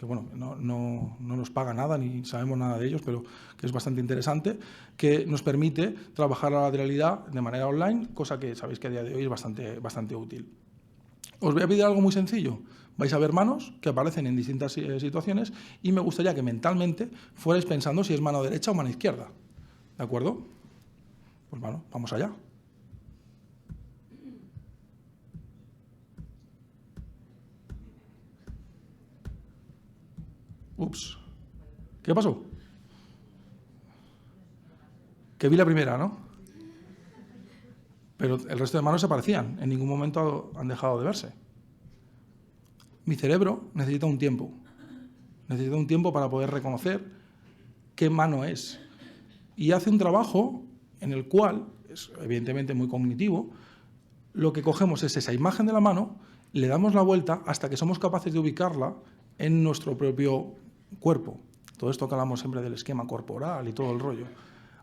bueno, no nos paga nada ni sabemos nada de ellos, pero que es bastante interesante, que nos permite trabajar la lateralidad de manera online, cosa que sabéis que a día de hoy es bastante útil. Os voy a pedir algo muy sencillo. Vais a ver manos que aparecen en distintas situaciones y me gustaría que mentalmente fuerais pensando si es mano derecha o mano izquierda. ¿De acuerdo? Pues bueno, vamos allá. Ups. ¿Qué pasó? Que vi la primera, ¿no? Pero el resto de manos se parecían. En ningún momento han dejado de verse. Mi cerebro necesita un tiempo. Necesita un tiempo para poder reconocer qué mano es. Y hace un trabajo en el cual, es evidentemente muy cognitivo, lo que cogemos es esa imagen de la mano, le damos la vuelta hasta que somos capaces de ubicarla en nuestro propio cuerpo. Todo esto que hablamos siempre del esquema corporal y todo el rollo.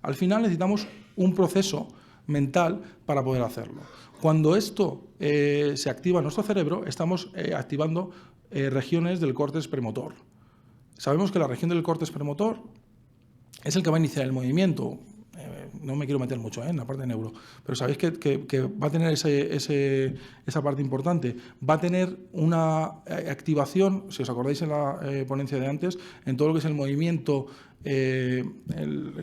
Al final necesitamos un proceso mental para poder hacerlo. Cuando esto se activa en nuestro cerebro, estamos activando regiones del córtex premotor. Sabemos que la región del córtex premotor es el que va a iniciar el movimiento. No me quiero meter mucho en la parte de neuro, pero sabéis que va a tener esa parte importante. Va a tener una activación, si os acordáis en la ponencia de antes, en todo lo que es el movimiento, que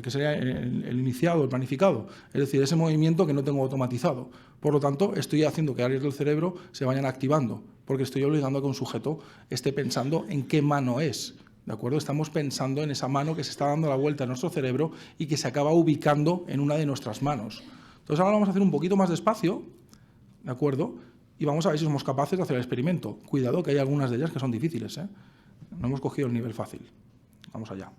sería el iniciado, el planificado, es decir, ese movimiento que no tengo automatizado. Por lo tanto, estoy haciendo que áreas del cerebro se vayan activando, porque estoy obligando a que un sujeto esté pensando en qué mano es. ¿De acuerdo? Estamos pensando en esa mano que se está dando la vuelta a nuestro cerebro y que se acaba ubicando en una de nuestras manos. Entonces ahora vamos a hacer un poquito más despacio, ¿de acuerdo? Y vamos a ver si somos capaces de hacer el experimento. Cuidado que hay algunas de ellas que son difíciles, ¿eh? No hemos cogido el nivel fácil. Vamos allá.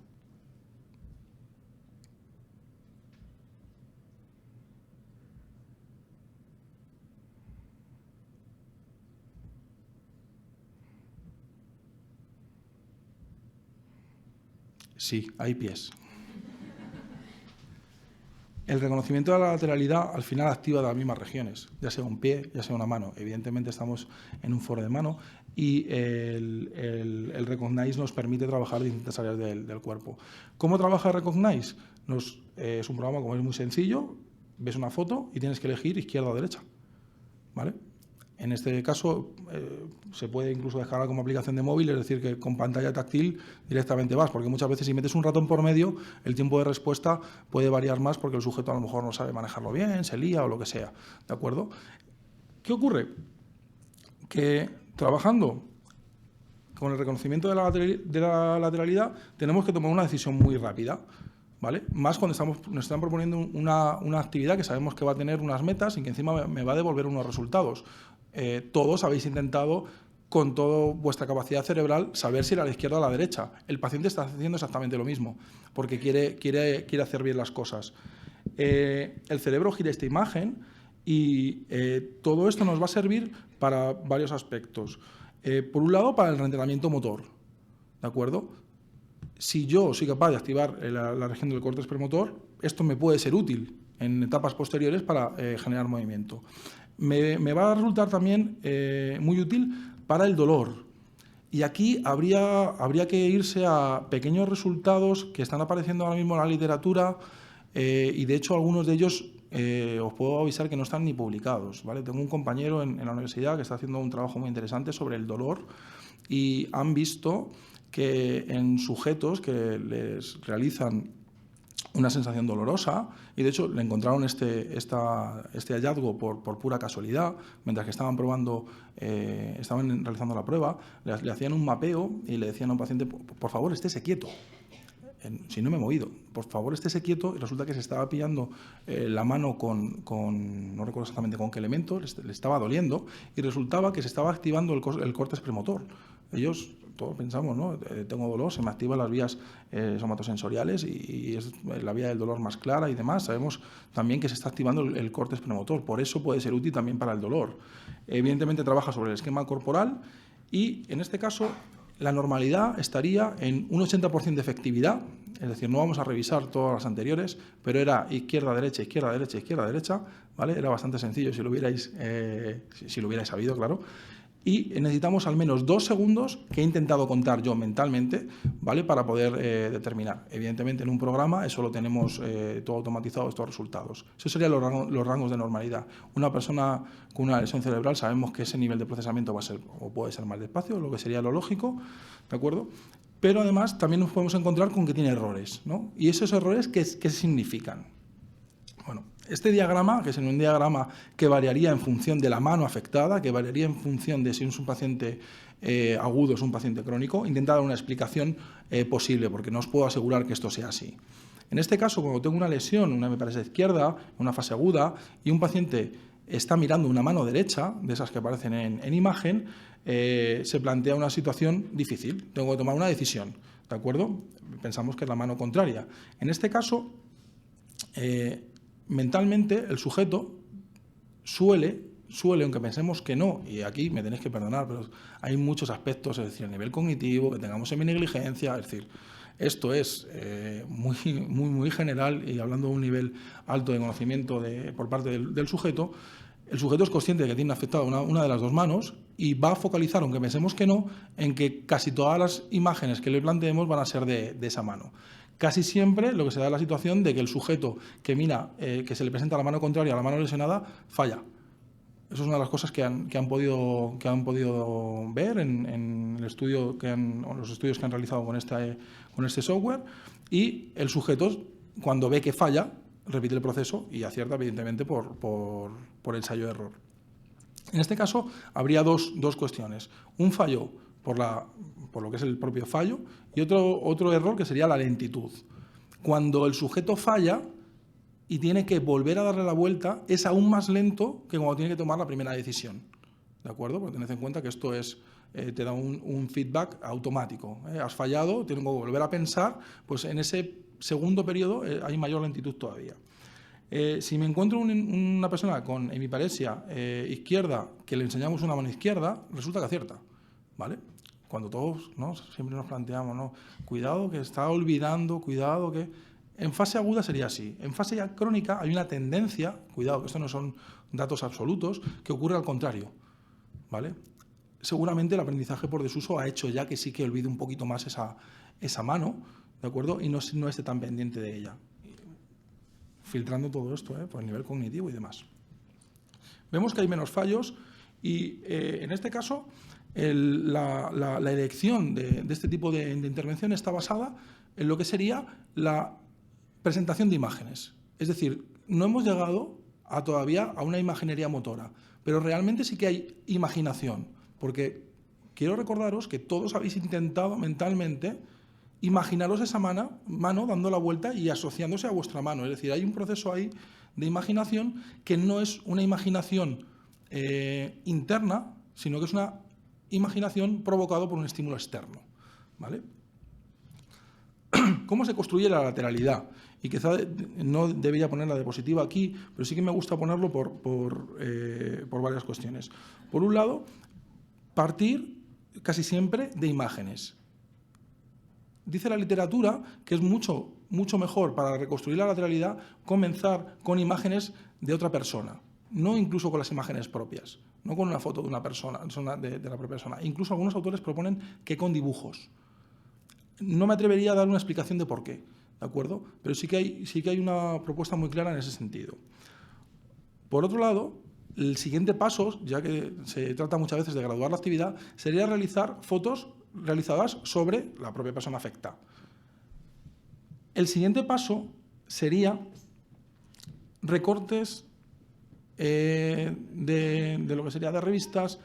Sí, hay pies. El reconocimiento de la lateralidad al final activa las mismas regiones, ya sea un pie, ya sea una mano. Evidentemente estamos en un foro de mano y el Recognize nos permite trabajar distintas áreas del cuerpo. ¿Cómo trabaja Recognize? Es un programa, como es muy sencillo, ves una foto y tienes que elegir izquierda o derecha, ¿vale? En este caso se puede incluso descargar como aplicación de móvil, es decir, que con pantalla táctil directamente vas, porque muchas veces si metes un ratón por medio, el tiempo de respuesta puede variar más porque el sujeto a lo mejor no sabe manejarlo bien, se lía o lo que sea, ¿de acuerdo? ¿Qué ocurre? Que trabajando con el reconocimiento de la lateralidad tenemos que tomar una decisión muy rápida, ¿vale? Más cuando nos están proponiendo una actividad que sabemos que va a tener unas metas y que encima me va a devolver unos resultados. Todos habéis intentado, con toda vuestra capacidad cerebral, saber si era a la izquierda o a la derecha. El paciente está haciendo exactamente lo mismo, porque quiere hacer bien las cosas. El cerebro gira esta imagen y todo esto nos va a servir para varios aspectos. Por un lado, para el entrenamiento motor, ¿de acuerdo? Si yo soy capaz de activar la región del córtex premotor, esto me puede ser útil. en etapas posteriores para generar movimiento. Me va a resultar también muy útil para el dolor. Y aquí habría que irse a pequeños resultados que están apareciendo ahora mismo en la literatura y, de hecho, algunos de ellos os puedo avisar que no están ni publicados, ¿vale? Tengo un compañero en la universidad que está haciendo un trabajo muy interesante sobre el dolor y han visto que en sujetos que les realizan una sensación dolorosa, y de hecho le encontraron este hallazgo por pura casualidad, mientras que estaban realizando la prueba, le hacían un mapeo y le decían a un paciente, por favor, estése quieto. Si no me he movido, por favor, estése quieto, y resulta que se estaba pillando la mano con, no recuerdo exactamente con qué elemento, le estaba doliendo, y resultaba que se estaba activando el córtex premotor. Ellos, todos pensamos, ¿no? Tengo dolor, se me activan las vías somatosensoriales y es la vía del dolor más clara y demás. Sabemos también que se está activando el córtex premotor, por eso puede ser útil también para el dolor. Evidentemente trabaja sobre el esquema corporal y, en este caso, la normalidad estaría en un 80% de efectividad, es decir, no vamos a revisar todas las anteriores, pero era izquierda, derecha, izquierda, derecha, izquierda, derecha, ¿vale? Era bastante sencillo si lo hubierais sabido, claro. Y necesitamos al menos 2 segundos que he intentado contar yo mentalmente, ¿vale? Para poder determinar. Evidentemente, en un programa eso lo tenemos todo automatizado, estos resultados. Esos serían los rangos de normalidad. Una persona con una lesión cerebral sabemos que ese nivel de procesamiento va a ser o puede ser más despacio, lo que sería lo lógico, ¿de acuerdo? Pero además también nos podemos encontrar con que tiene errores, ¿no? ¿Y esos errores qué significan? Bueno, este diagrama, que es un diagrama que variaría en función de la mano afectada, que variaría en función de si es un paciente agudo o es un paciente crónico, intenta dar una explicación posible, porque no os puedo asegurar que esto sea así. En este caso, cuando tengo una lesión, una hemiparesia izquierda, una fase aguda, y un paciente está mirando una mano derecha, de esas que aparecen en imagen, se plantea una situación difícil. Tengo que tomar una decisión, ¿de acuerdo? Pensamos que es la mano contraria. En este caso, mentalmente el sujeto suele, aunque pensemos que no, y aquí me tenéis que perdonar, pero hay muchos aspectos, es decir, a nivel cognitivo, que tengamos seminegligencia, es decir, esto es muy general y hablando de un nivel alto de conocimiento por parte del sujeto. El sujeto es consciente de que tiene afectada una de las dos manos y va a focalizar, aunque pensemos que no, en que casi todas las imágenes que le planteemos van a ser de esa mano. Casi siempre lo que se da es la situación de que el sujeto que mira, que se le presenta la mano contraria a la mano lesionada, falla. Eso es una de las cosas que han podido ver en el estudio los estudios que han realizado con este software, y el sujeto, cuando ve que falla, repite el proceso y acierta, evidentemente, por ensayo-error. En este caso, habría dos cuestiones. Un fallo por lo que es el propio fallo, y otro error que sería la lentitud. Cuando el sujeto falla y tiene que volver a darle la vuelta, es aún más lento que cuando tiene que tomar la primera decisión. ¿De acuerdo? Porque tened en cuenta que esto te da un feedback automático. Has fallado, tengo que volver a pensar, pues en ese segundo periodo hay mayor lentitud todavía. Si me encuentro una persona con hemiparesia izquierda, que le enseñamos una mano izquierda, resulta que acierta, ¿vale? Cuando todos, ¿no?, siempre nos planteamos, ¿no?, cuidado que está olvidando, cuidado que... En fase aguda sería así. En fase ya crónica hay una tendencia, cuidado que esto no son datos absolutos, que ocurre al contrario, ¿vale? Seguramente el aprendizaje por desuso ha hecho ya que sí que olvide un poquito más esa mano, ¿de acuerdo? Y no esté tan pendiente de ella. Filtrando todo esto, por el nivel cognitivo y demás. Vemos que hay menos fallos y en este caso la elección de este tipo de intervención está basada en lo que sería la presentación de imágenes. Es decir, no hemos llegado todavía a una imaginería motora, pero realmente sí que hay imaginación, porque quiero recordaros que todos habéis intentado mentalmente imaginaros esa mano dando la vuelta y asociándose a vuestra mano. Es decir, hay un proceso ahí de imaginación que no es una imaginación interna, sino que es una imaginación provocada por un estímulo externo, ¿vale? ¿Cómo se construye la lateralidad? Y quizá no debería poner la diapositiva aquí, pero sí que me gusta ponerlo por varias cuestiones. Por un lado, partir casi siempre de imágenes. Dice la literatura que es mucho mucho mejor para reconstruir la lateralidad comenzar con imágenes de otra persona, no incluso con las imágenes propias, no con una foto de una persona, de la propia persona. Incluso algunos autores proponen que con dibujos. No me atrevería a dar una explicación de por qué, ¿de acuerdo? Pero sí que hay una propuesta muy clara en ese sentido. Por otro lado, el siguiente paso, ya que se trata muchas veces de graduar la actividad, sería realizar fotos realizadas sobre la propia persona afectada. El siguiente paso sería recortes de lo que sería de revistas,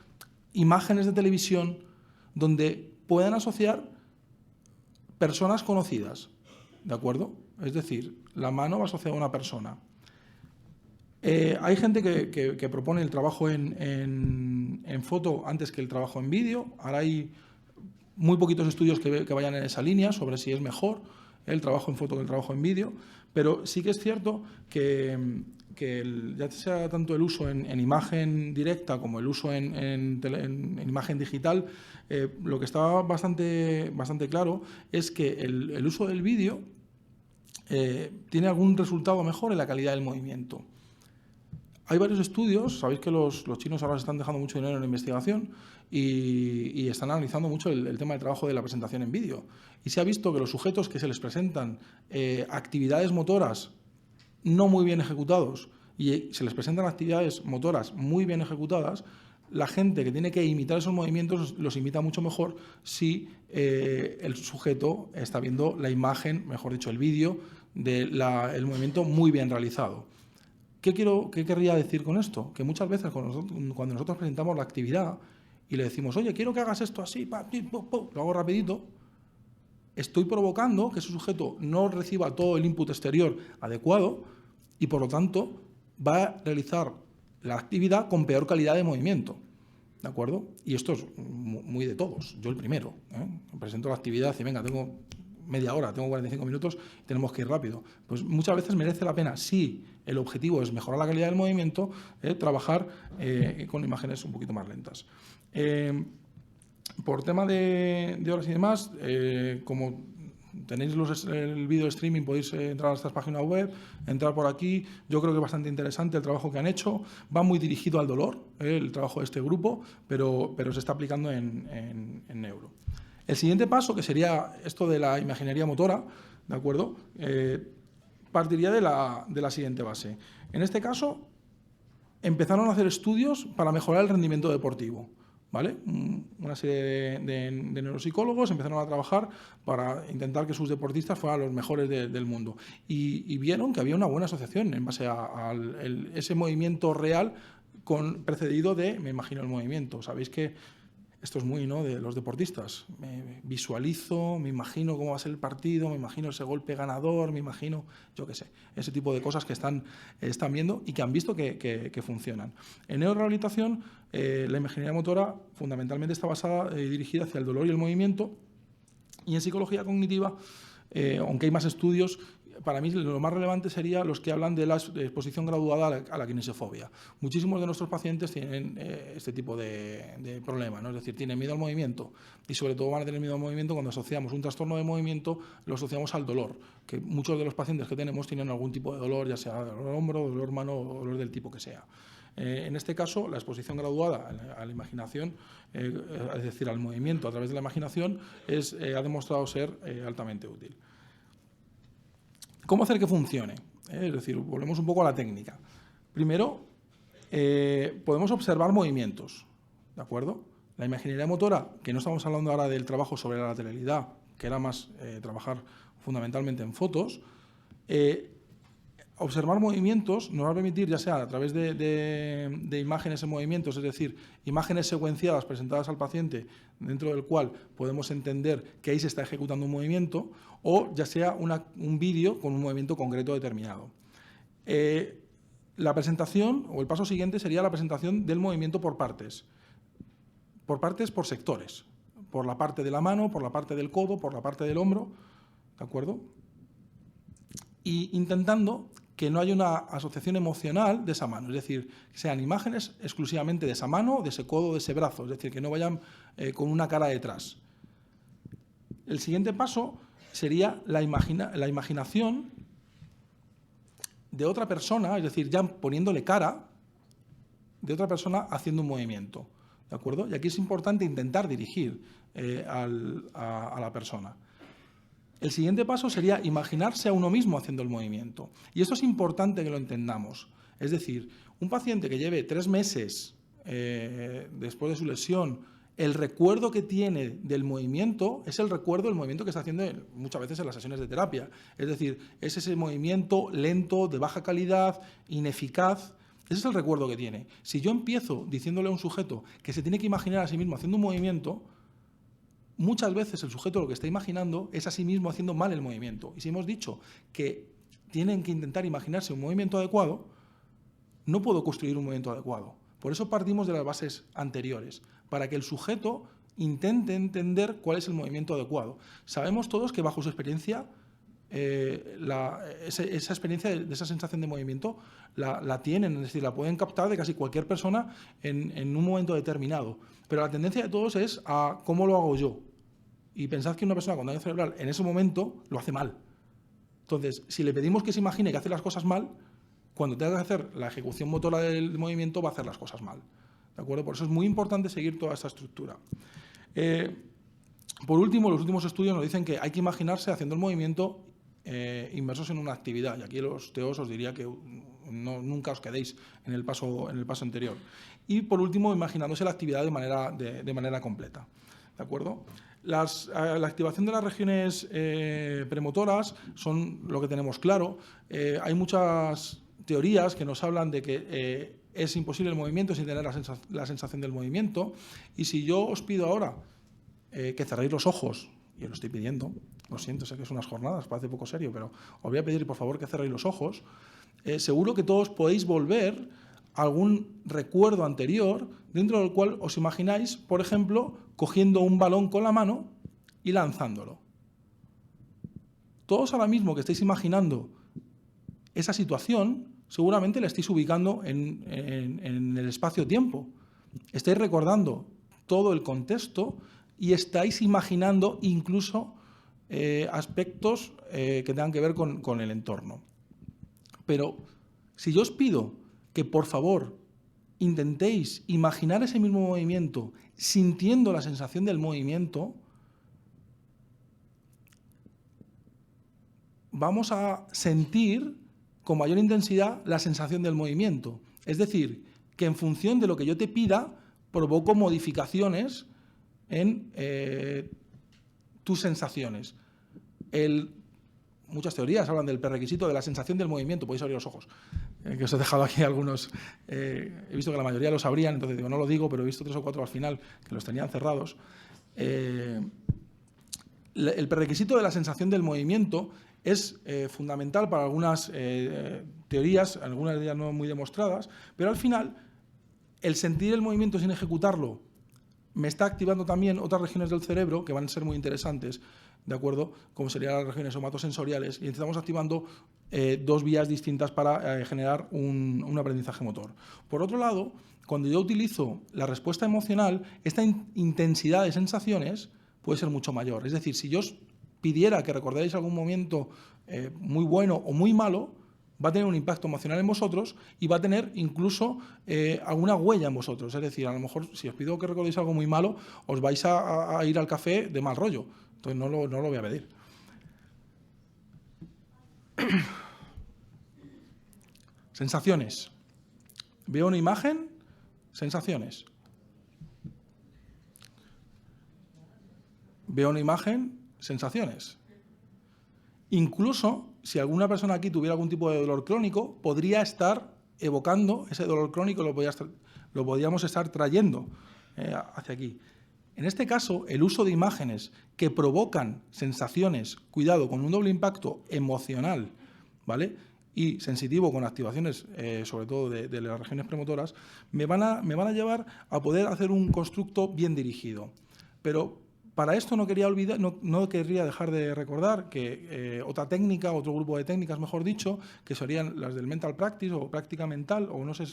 imágenes de televisión, donde puedan asociar personas conocidas, ¿de acuerdo? Es decir, la mano va asociada a una persona. Hay gente que propone el trabajo en foto antes que el trabajo en vídeo. Ahora hay muy poquitos estudios que vayan en esa línea sobre si es mejor el trabajo en foto que el trabajo en vídeo, pero sí que es cierto que ya sea tanto el uso en imagen directa como el uso en imagen digital, lo que está bastante claro es que el uso del vídeo tiene algún resultado mejor en la calidad del movimiento. Hay varios estudios, sabéis que los chinos ahora se están dejando mucho dinero en la investigación y están analizando mucho el tema del trabajo de la presentación en vídeo. Y se ha visto que los sujetos que se les presentan actividades motoras no muy bien ejecutados y se les presentan actividades motoras muy bien ejecutadas, la gente que tiene que imitar esos movimientos los imita mucho mejor si el sujeto está viendo la imagen, mejor dicho, el vídeo del movimiento muy bien realizado. ¿Qué querría decir con esto? Que muchas veces cuando nosotros presentamos la actividad y le decimos, oye, quiero que hagas esto así, lo hago rapidito, estoy provocando que ese sujeto no reciba todo el input exterior adecuado y, por lo tanto, va a realizar la actividad con peor calidad de movimiento, ¿de acuerdo? Y esto es muy de todos, yo el primero, presento la actividad y venga, tengo media hora, tengo 45 minutos y tenemos que ir rápido. Pues muchas veces merece la pena, si el objetivo es mejorar la calidad del movimiento, trabajar con imágenes un poquito más lentas. Por tema de horas y demás, como tenéis el vídeo de streaming, podéis entrar a estas páginas web, entrar por aquí. Yo creo que es bastante interesante el trabajo que han hecho. Va muy dirigido al dolor, el trabajo de este grupo, pero se está aplicando en neuro. El siguiente paso, que sería esto de la imaginería motora, ¿de acuerdo? Partiría de la siguiente base. En este caso, empezaron a hacer estudios para mejorar el rendimiento deportivo, ¿vale? Una serie de neuropsicólogos empezaron a trabajar para intentar que sus deportistas fueran los mejores del mundo. Y vieron que había una buena asociación en base a ese movimiento real precedido de, me imagino, el movimiento. Sabéis que esto es muy, ¿no?, de los deportistas. Me visualizo, me imagino cómo va a ser el partido, me imagino ese golpe ganador, me imagino, yo qué sé, ese tipo de cosas que están viendo y que han visto que funcionan. En neurorehabilitación, la imaginería motora fundamentalmente está basada y dirigida hacia el dolor y el movimiento. Y en psicología cognitiva, aunque hay más estudios, para mí lo más relevante sería los que hablan de la exposición graduada a la kinesiofobia. Muchísimos de nuestros pacientes tienen este tipo de problema, ¿no? Es decir, tienen miedo al movimiento y sobre todo van a tener miedo al movimiento cuando asociamos un trastorno de movimiento, lo asociamos al dolor, que muchos de los pacientes que tenemos tienen algún tipo de dolor, ya sea dolor hombro, dolor mano o dolor del tipo que sea. En este caso, la exposición graduada a la imaginación, es decir, al movimiento a través de la imaginación, ha demostrado ser altamente útil. ¿Cómo hacer que funcione? Es decir, volvemos un poco a la técnica. Primero, podemos observar movimientos, ¿de acuerdo? La imaginería motora, que no estamos hablando ahora del trabajo sobre la lateralidad, que era más trabajar fundamentalmente en fotos, observar movimientos nos va a permitir, ya sea a través de imágenes en movimientos, es decir, imágenes secuenciadas presentadas al paciente, dentro del cual podemos entender que ahí se está ejecutando un movimiento, o ya sea un vídeo con un movimiento concreto determinado. La presentación, o el paso siguiente, sería la presentación del movimiento por partes, por sectores, por la parte de la mano, por la parte del codo, por la parte del hombro, ¿de acuerdo? Y intentando que no haya una asociación emocional de esa mano, es decir, que sean imágenes exclusivamente de esa mano, de ese codo, de ese brazo, es decir, que no vayan con una cara detrás. El siguiente paso sería la imaginación de otra persona, es decir, ya poniéndole cara, de otra persona haciendo un movimiento, ¿de acuerdo? Y aquí es importante intentar dirigir a la persona. El siguiente paso sería imaginarse a uno mismo haciendo el movimiento. Y esto es importante que lo entendamos. Es decir, un paciente que lleve 3 meses después de su lesión, el recuerdo que tiene del movimiento es el recuerdo del movimiento que está haciendo muchas veces en las sesiones de terapia. Es decir, es ese movimiento lento, de baja calidad, ineficaz. Ese es el recuerdo que tiene. Si yo empiezo diciéndole a un sujeto que se tiene que imaginar a sí mismo haciendo un movimiento, muchas veces el sujeto lo que está imaginando es a sí mismo haciendo mal el movimiento. Y si hemos dicho que tienen que intentar imaginarse un movimiento adecuado, no puedo construir un movimiento adecuado. Por eso partimos de las bases anteriores, para que el sujeto intente entender cuál es el movimiento adecuado. Sabemos todos que bajo su experiencia, esa experiencia de esa sensación de movimiento la tienen, es decir, la pueden captar de casi cualquier persona en un momento determinado. Pero la tendencia de todos es a cómo lo hago yo. Y pensad que una persona con daño cerebral en ese momento lo hace mal. Entonces, si le pedimos que se imagine que hace las cosas mal, cuando tenga que hacer la ejecución motora del movimiento va a hacer las cosas mal. ¿De acuerdo? Por eso es muy importante seguir toda esta estructura. Por último, los últimos estudios nos dicen que hay que imaginarse haciendo el movimiento inmersos en una actividad. Y aquí los teos os diría que nunca os quedéis en el paso anterior. Y por último, imaginándose la actividad de manera completa. ¿De acuerdo? La activación de las regiones premotoras son lo que tenemos claro. Hay muchas teorías que nos hablan de que es imposible el movimiento sin tener la sensación del movimiento. Y si yo os pido ahora que cerréis los ojos, y os lo estoy pidiendo, lo siento, sé que es unas jornadas, parece poco serio, pero os voy a pedir por favor que cerréis los ojos, seguro que todos podéis volver a algún recuerdo anterior dentro del cual os imagináis, por ejemplo, cogiendo un balón con la mano y lanzándolo. Todos ahora mismo que estáis imaginando esa situación, seguramente la estáis ubicando en el espacio-tiempo. Estáis recordando todo el contexto y estáis imaginando incluso aspectos que tengan que ver con el entorno. Pero si yo os pido que por favor intentéis imaginar ese mismo movimiento sintiendo la sensación del movimiento, vamos a sentir con mayor intensidad la sensación del movimiento. Es decir, que en función de lo que yo te pida, provoco modificaciones en tus sensaciones. Muchas teorías hablan del prerequisito de la sensación del movimiento. Podéis abrir los ojos, que os he dejado aquí algunos. He visto que la mayoría lo sabrían, entonces digo, no lo digo, pero he visto 3 o 4 al final que los tenían cerrados. El prerequisito de la sensación del movimiento es fundamental para algunas teorías, algunas de ellas no muy demostradas, pero al final el sentir el movimiento sin ejecutarlo me está activando también otras regiones del cerebro que van a ser muy interesantes, ¿de acuerdo? Como serían las regiones somatosensoriales, y estamos activando 2 vías distintas para generar un aprendizaje motor. Por otro lado, cuando yo utilizo la respuesta emocional, esta intensidad de sensaciones puede ser mucho mayor. Es decir, si yo os pidiera que recordarais algún momento muy bueno o muy malo, va a tener un impacto emocional en vosotros y va a tener incluso alguna huella en vosotros. Es decir, a lo mejor si os pido que recordéis algo muy malo, os vais a ir al café de mal rollo. Entonces no lo voy a pedir. Sensaciones. Veo una imagen, sensaciones. Veo una imagen, sensaciones. Incluso, si alguna persona aquí tuviera algún tipo de dolor crónico, podría estar evocando ese dolor crónico, lo podríamos estar trayendo hacia aquí. En este caso, el uso de imágenes que provocan sensaciones, cuidado, con un doble impacto emocional, ¿vale?, y sensitivo con activaciones, sobre todo de las regiones premotoras, me van a llevar a poder hacer un constructo bien dirigido. Pero para esto no querría dejar de recordar que otra técnica, otro grupo de técnicas, mejor dicho, que serían las del mental practice o práctica mental, o no sé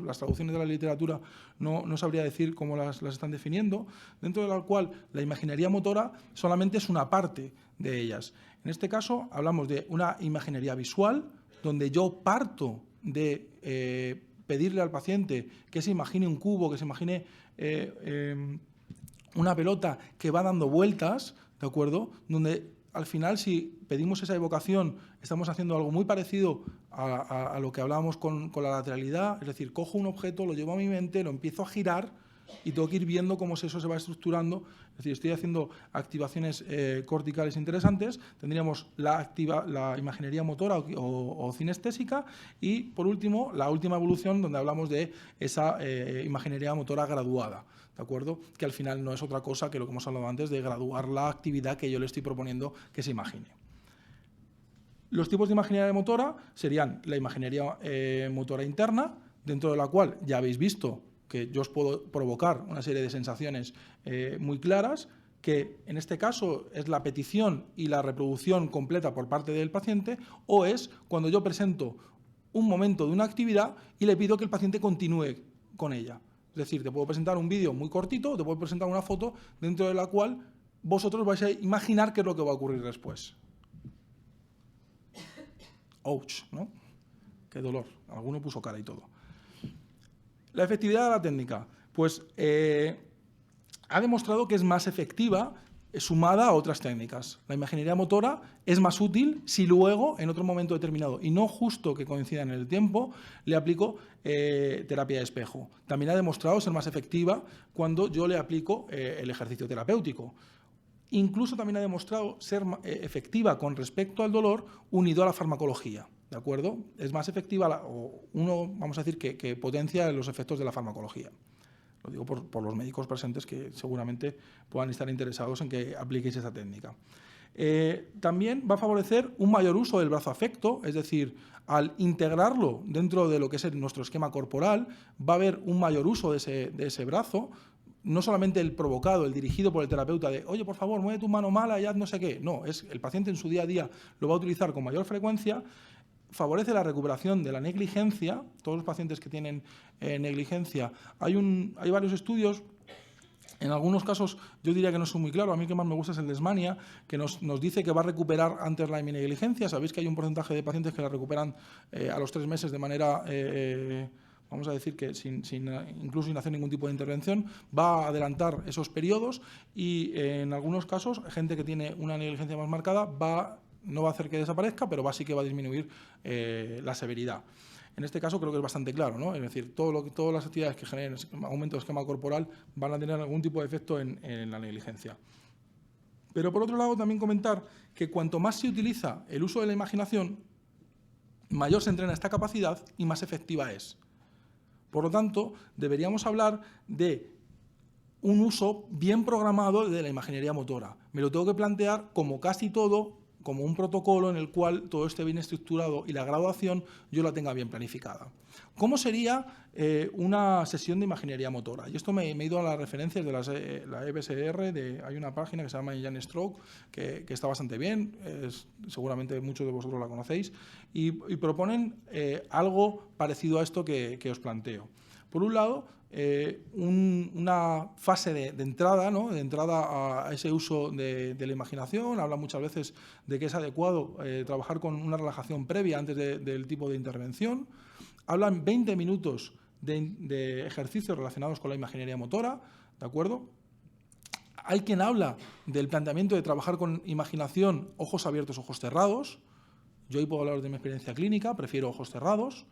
las traducciones de la literatura no sabría decir cómo las están definiendo, dentro de la cual la imaginería motora solamente es una parte de ellas. En este caso hablamos de una imaginería visual, donde yo parto de pedirle al paciente que se imagine un cubo, que se imagine una pelota que va dando vueltas, ¿de acuerdo? Donde al final, si pedimos esa evocación, estamos haciendo algo muy parecido a lo que hablábamos con la lateralidad, es decir, cojo un objeto, lo llevo a mi mente, lo empiezo a girar y tengo que ir viendo cómo eso se va estructurando. Es decir, estoy haciendo activaciones corticales interesantes. Tendríamos la imaginería motora o cinestésica y, por último, la última evolución donde hablamos de esa imaginería motora graduada, ¿de acuerdo? Que al final no es otra cosa que lo que hemos hablado antes de graduar la actividad que yo le estoy proponiendo que se imagine. Los tipos de imaginería motora serían la imaginería motora interna, dentro de la cual ya habéis visto que yo os puedo provocar una serie de sensaciones muy claras, que en este caso es la petición y la reproducción completa por parte del paciente, o es cuando yo presento un momento de una actividad y le pido que el paciente continúe con ella. Es decir, te puedo presentar un vídeo muy cortito, te puedo presentar una foto dentro de la cual vosotros vais a imaginar qué es lo que va a ocurrir después. Ouch, ¿no? Qué dolor. Alguno puso cara y todo. La efectividad de la técnica, pues ha demostrado que es más efectiva sumada a otras técnicas. La imaginería motora es más útil si luego, en otro momento determinado, y no justo que coincida en el tiempo, le aplico terapia de espejo. También ha demostrado ser más efectiva cuando yo le aplico el ejercicio terapéutico. Incluso también ha demostrado ser efectiva con respecto al dolor unido a la farmacología. ¿De acuerdo? Es más efectiva, vamos a decir, que potencia los efectos de la farmacología. Lo digo por los médicos presentes que seguramente puedan estar interesados en que apliquéis esa técnica. También va a favorecer un mayor uso del brazo afecto, es decir, al integrarlo dentro de lo que es nuestro esquema corporal, va a haber un mayor uso de ese brazo, no solamente el provocado, el dirigido por el terapeuta de oye, por favor, mueve tu mano mala y haz no sé qué. No, es el paciente en su día a día lo va a utilizar con mayor frecuencia. Favorece la recuperación de la negligencia. Todos los pacientes que tienen negligencia, hay varios estudios. En algunos casos yo diría que no son muy claros. A mí el que más me gusta es el de Esmania, que nos dice que va a recuperar antes la negligencia. Sabéis que hay un porcentaje de pacientes que la recuperan a los 3 meses de manera, vamos a decir que incluso sin hacer ningún tipo de intervención, va a adelantar esos periodos y en algunos casos, gente que tiene una negligencia más marcada no va a hacer que desaparezca, pero sí que va a disminuir la severidad. En este caso creo que es bastante claro, ¿no? Es decir, todas las actividades que generen aumento del esquema corporal van a tener algún tipo de efecto en la negligencia. Pero por otro lado también comentar que cuanto más se utiliza el uso de la imaginación, mayor se entrena esta capacidad y más efectiva es. Por lo tanto, deberíamos hablar de un uso bien programado de la imaginería motora. Me lo tengo que plantear como casi todo, como un protocolo en el cual todo esté bien estructurado y la graduación yo la tenga bien planificada. ¿Cómo sería una sesión de imaginería motora? Y esto me he ido a las referencias de la EBSR, hay una página que se llama Jan Stroke, que está bastante bien, seguramente muchos de vosotros la conocéis, y proponen algo parecido a esto que os planteo. Por un lado, una fase de entrada, ¿no? De entrada a ese uso de la imaginación. Habla muchas veces de que es adecuado trabajar con una relajación previa antes del tipo de intervención. Hablan 20 minutos de ejercicios relacionados con la imaginería motora, ¿de acuerdo? Hay quien habla del planteamiento de trabajar con imaginación, ojos abiertos, ojos cerrados. Yo ahí puedo hablar de mi experiencia clínica, prefiero ojos cerrados,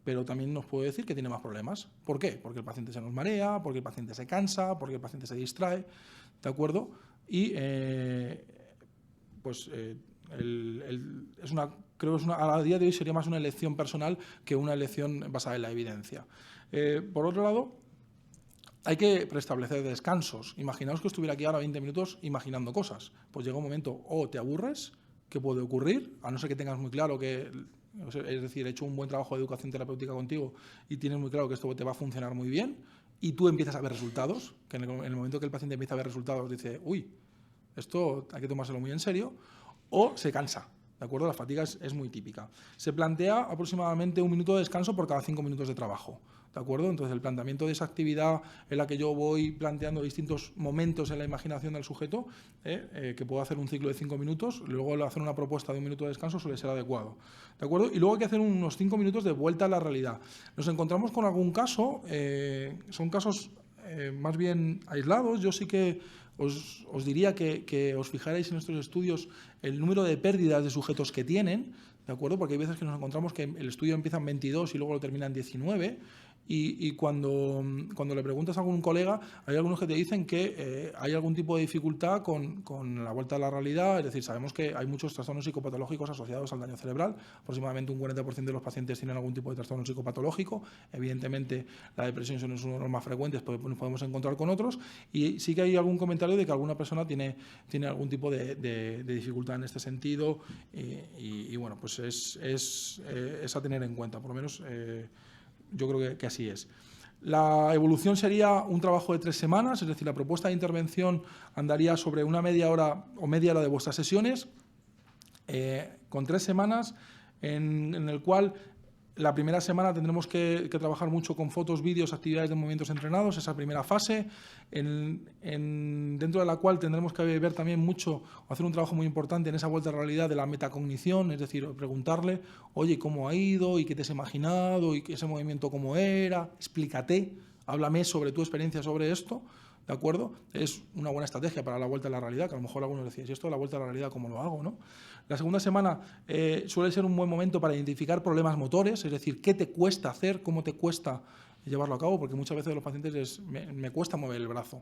pero también nos puedo decir que tiene más problemas. ¿Por qué? Porque el paciente se nos marea, porque el paciente se cansa, porque el paciente se distrae, ¿de acuerdo? Y creo que a día de hoy sería más una elección personal que una elección basada en la evidencia. Por otro lado, hay que preestablecer descansos. Imaginaos que estuviera aquí ahora 20 minutos imaginando cosas. Pues llega un momento, o te aburres, ¿qué puede ocurrir? A no ser que tengas muy claro que... Es decir, he hecho un buen trabajo de educación terapéutica contigo y tienes muy claro que esto te va a funcionar muy bien y tú empiezas a ver resultados, que en el momento que el paciente empieza a ver resultados dice, uy, esto hay que tomárselo muy en serio, o se cansa, ¿De acuerdo? La fatiga es muy típica. Se plantea aproximadamente 1 minuto de descanso por cada 5 minutos de trabajo. ¿De acuerdo? Entonces, el planteamiento de esa actividad en la que yo voy planteando distintos momentos en la imaginación del sujeto, que puedo hacer un ciclo de 5 minutos, luego hacer una propuesta de 1 minuto de descanso suele ser adecuado. ¿De acuerdo? Y luego hay que hacer unos 5 minutos de vuelta a la realidad. Nos encontramos con algún caso, son casos más bien aislados. Yo sí que os diría que os fijarais en estos estudios el número de pérdidas de sujetos que tienen, ¿de acuerdo? Porque hay veces que nos encontramos que el estudio empieza en 22 y luego lo termina en 19, y cuando le preguntas a algún colega, hay algunos que te dicen que hay algún tipo de dificultad con la vuelta a la realidad. Es decir, sabemos que hay muchos trastornos psicopatológicos asociados al daño cerebral. Aproximadamente un 40% de los pacientes tienen algún tipo de trastorno psicopatológico. Evidentemente, la depresión es uno de los más frecuentes, pero nos podemos encontrar con otros. Y sí que hay algún comentario de que alguna persona tiene algún tipo de dificultad en este sentido. Y bueno, pues es a tener en cuenta, por lo menos. Yo creo que así es. La evolución sería un trabajo de 3 semanas, es decir, la propuesta de intervención andaría sobre una media hora o media hora de vuestras sesiones, con 3 semanas, en el cual la primera semana tendremos que trabajar mucho con fotos, vídeos, actividades de movimientos entrenados, esa primera fase, dentro de la cual tendremos que ver también mucho, hacer un trabajo muy importante en esa vuelta a la realidad de la metacognición, es decir, preguntarle, oye, ¿cómo ha ido? ¿Y qué te has imaginado? ¿Y ese movimiento cómo era? Explícate, háblame sobre tu experiencia sobre esto. ¿De acuerdo? Es una buena estrategia para la vuelta a la realidad, que a lo mejor algunos decían, si esto de la vuelta a la realidad, ¿cómo lo hago? ¿No? La segunda semana suele ser un buen momento para identificar problemas motores, es decir, qué te cuesta hacer, cómo te cuesta llevarlo a cabo, porque muchas veces los pacientes me cuesta mover el brazo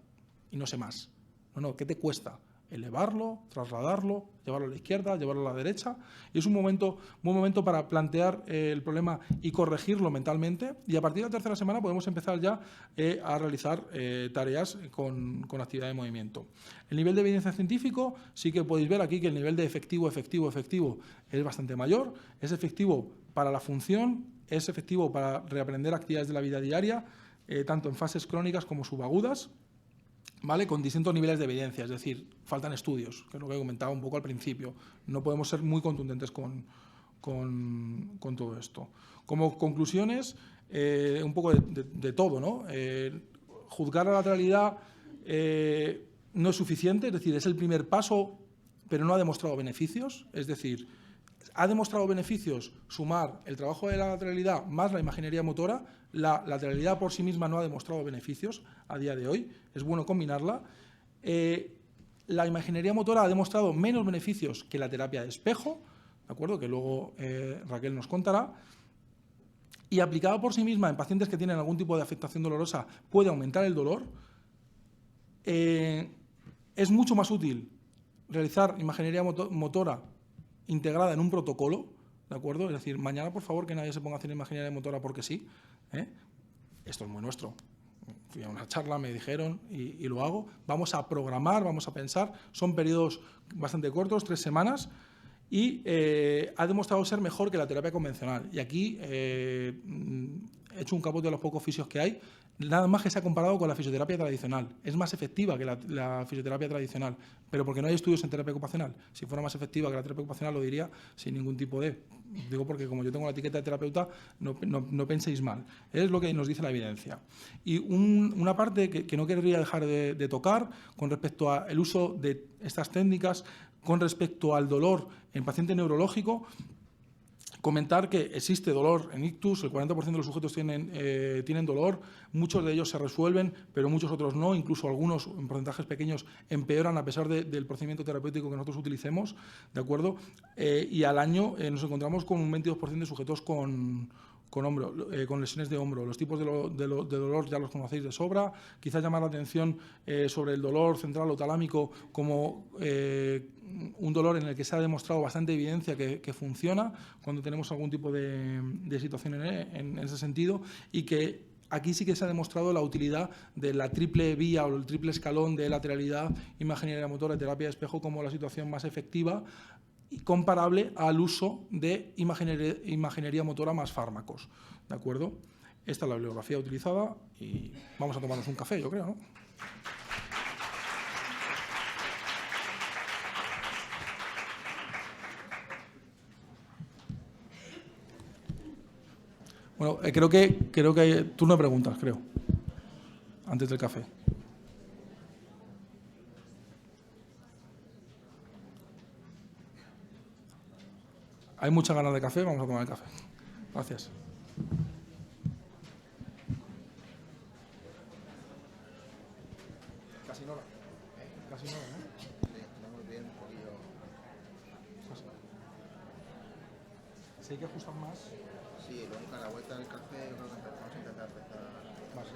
y no sé más. No, ¿qué te cuesta? Elevarlo, trasladarlo, llevarlo a la izquierda, llevarlo a la derecha. Y es un buen momento para plantear el problema y corregirlo mentalmente. Y a partir de la tercera semana podemos empezar ya a realizar tareas con actividad de movimiento. El nivel de evidencia científico, sí que podéis ver aquí que el nivel de efectivo es bastante mayor. Es efectivo para la función, es efectivo para reaprender actividades de la vida diaria, tanto en fases crónicas como subagudas, ¿vale? Con distintos niveles de evidencia, es decir, faltan estudios, que es lo que he comentado un poco al principio. No podemos ser muy contundentes con todo esto. Como conclusiones, un poco de todo, ¿no? Juzgar a la lateralidad no es suficiente, es decir, es el primer paso, pero no ha demostrado beneficios, es decir, ha demostrado beneficios sumar el trabajo de la lateralidad más la imaginería motora. La lateralidad por sí misma no ha demostrado beneficios a día de hoy, es bueno combinarla. La imaginería motora ha demostrado menos beneficios que la terapia de espejo, ¿de acuerdo? Que luego Raquel nos contará. Y aplicada por sí misma en pacientes que tienen algún tipo de afectación dolorosa puede aumentar el dolor. Es mucho más útil realizar imaginería motora integrada en un protocolo, ¿de acuerdo? Es decir, mañana, por favor, que nadie se ponga a hacer imaginería motora porque sí. Esto es muy nuestro. Fui a una charla, me dijeron y lo hago. Vamos a programar, vamos a pensar. Son periodos bastante cortos, 3 semanas, y ha demostrado ser mejor que la terapia convencional. Y aquí he hecho un capote de los pocos fisios que hay, nada más que se ha comparado con la fisioterapia tradicional. Es más efectiva que la fisioterapia tradicional, pero porque no hay estudios en terapia ocupacional. Si fuera más efectiva que la terapia ocupacional, lo diría sin ningún tipo de... Digo porque como yo tengo la etiqueta de terapeuta, no penséis mal. Es lo que nos dice la evidencia. Y una parte que no querría dejar de tocar con respecto al uso de estas técnicas, con respecto al dolor en paciente neurológico, comentar que existe dolor en ictus, el 40% de los sujetos tienen dolor, muchos de ellos se resuelven, pero muchos otros no, incluso algunos en porcentajes pequeños empeoran a pesar del procedimiento terapéutico que nosotros utilicemos, ¿de acuerdo? Y al año nos encontramos con un 22% de sujetos con lesiones de hombro. Los tipos de dolor ya los conocéis de sobra. Quizás llamar la atención sobre el dolor central o talámico como un dolor en el que se ha demostrado bastante evidencia que funciona cuando tenemos algún tipo de situación en ese sentido, y que aquí sí que se ha demostrado la utilidad de la triple vía o el triple escalón de lateralidad, imaginería motora y terapia de espejo como la situación más efectiva, comparable al uso de imaginería motora más fármacos, ¿de acuerdo? Esta es la bibliografía utilizada y vamos a tomarnos un café, yo creo, ¿no? Bueno, creo que hay turno de preguntas, creo, antes del café. Hay muchas ganas de café, vamos a tomar el café. Gracias. Casi no, casi no, ¿no? Muy bien, un poquillo. Si hay que ajustar más. Sí, luego a la vuelta del café yo creo que vamos a intentar empezar. Vale.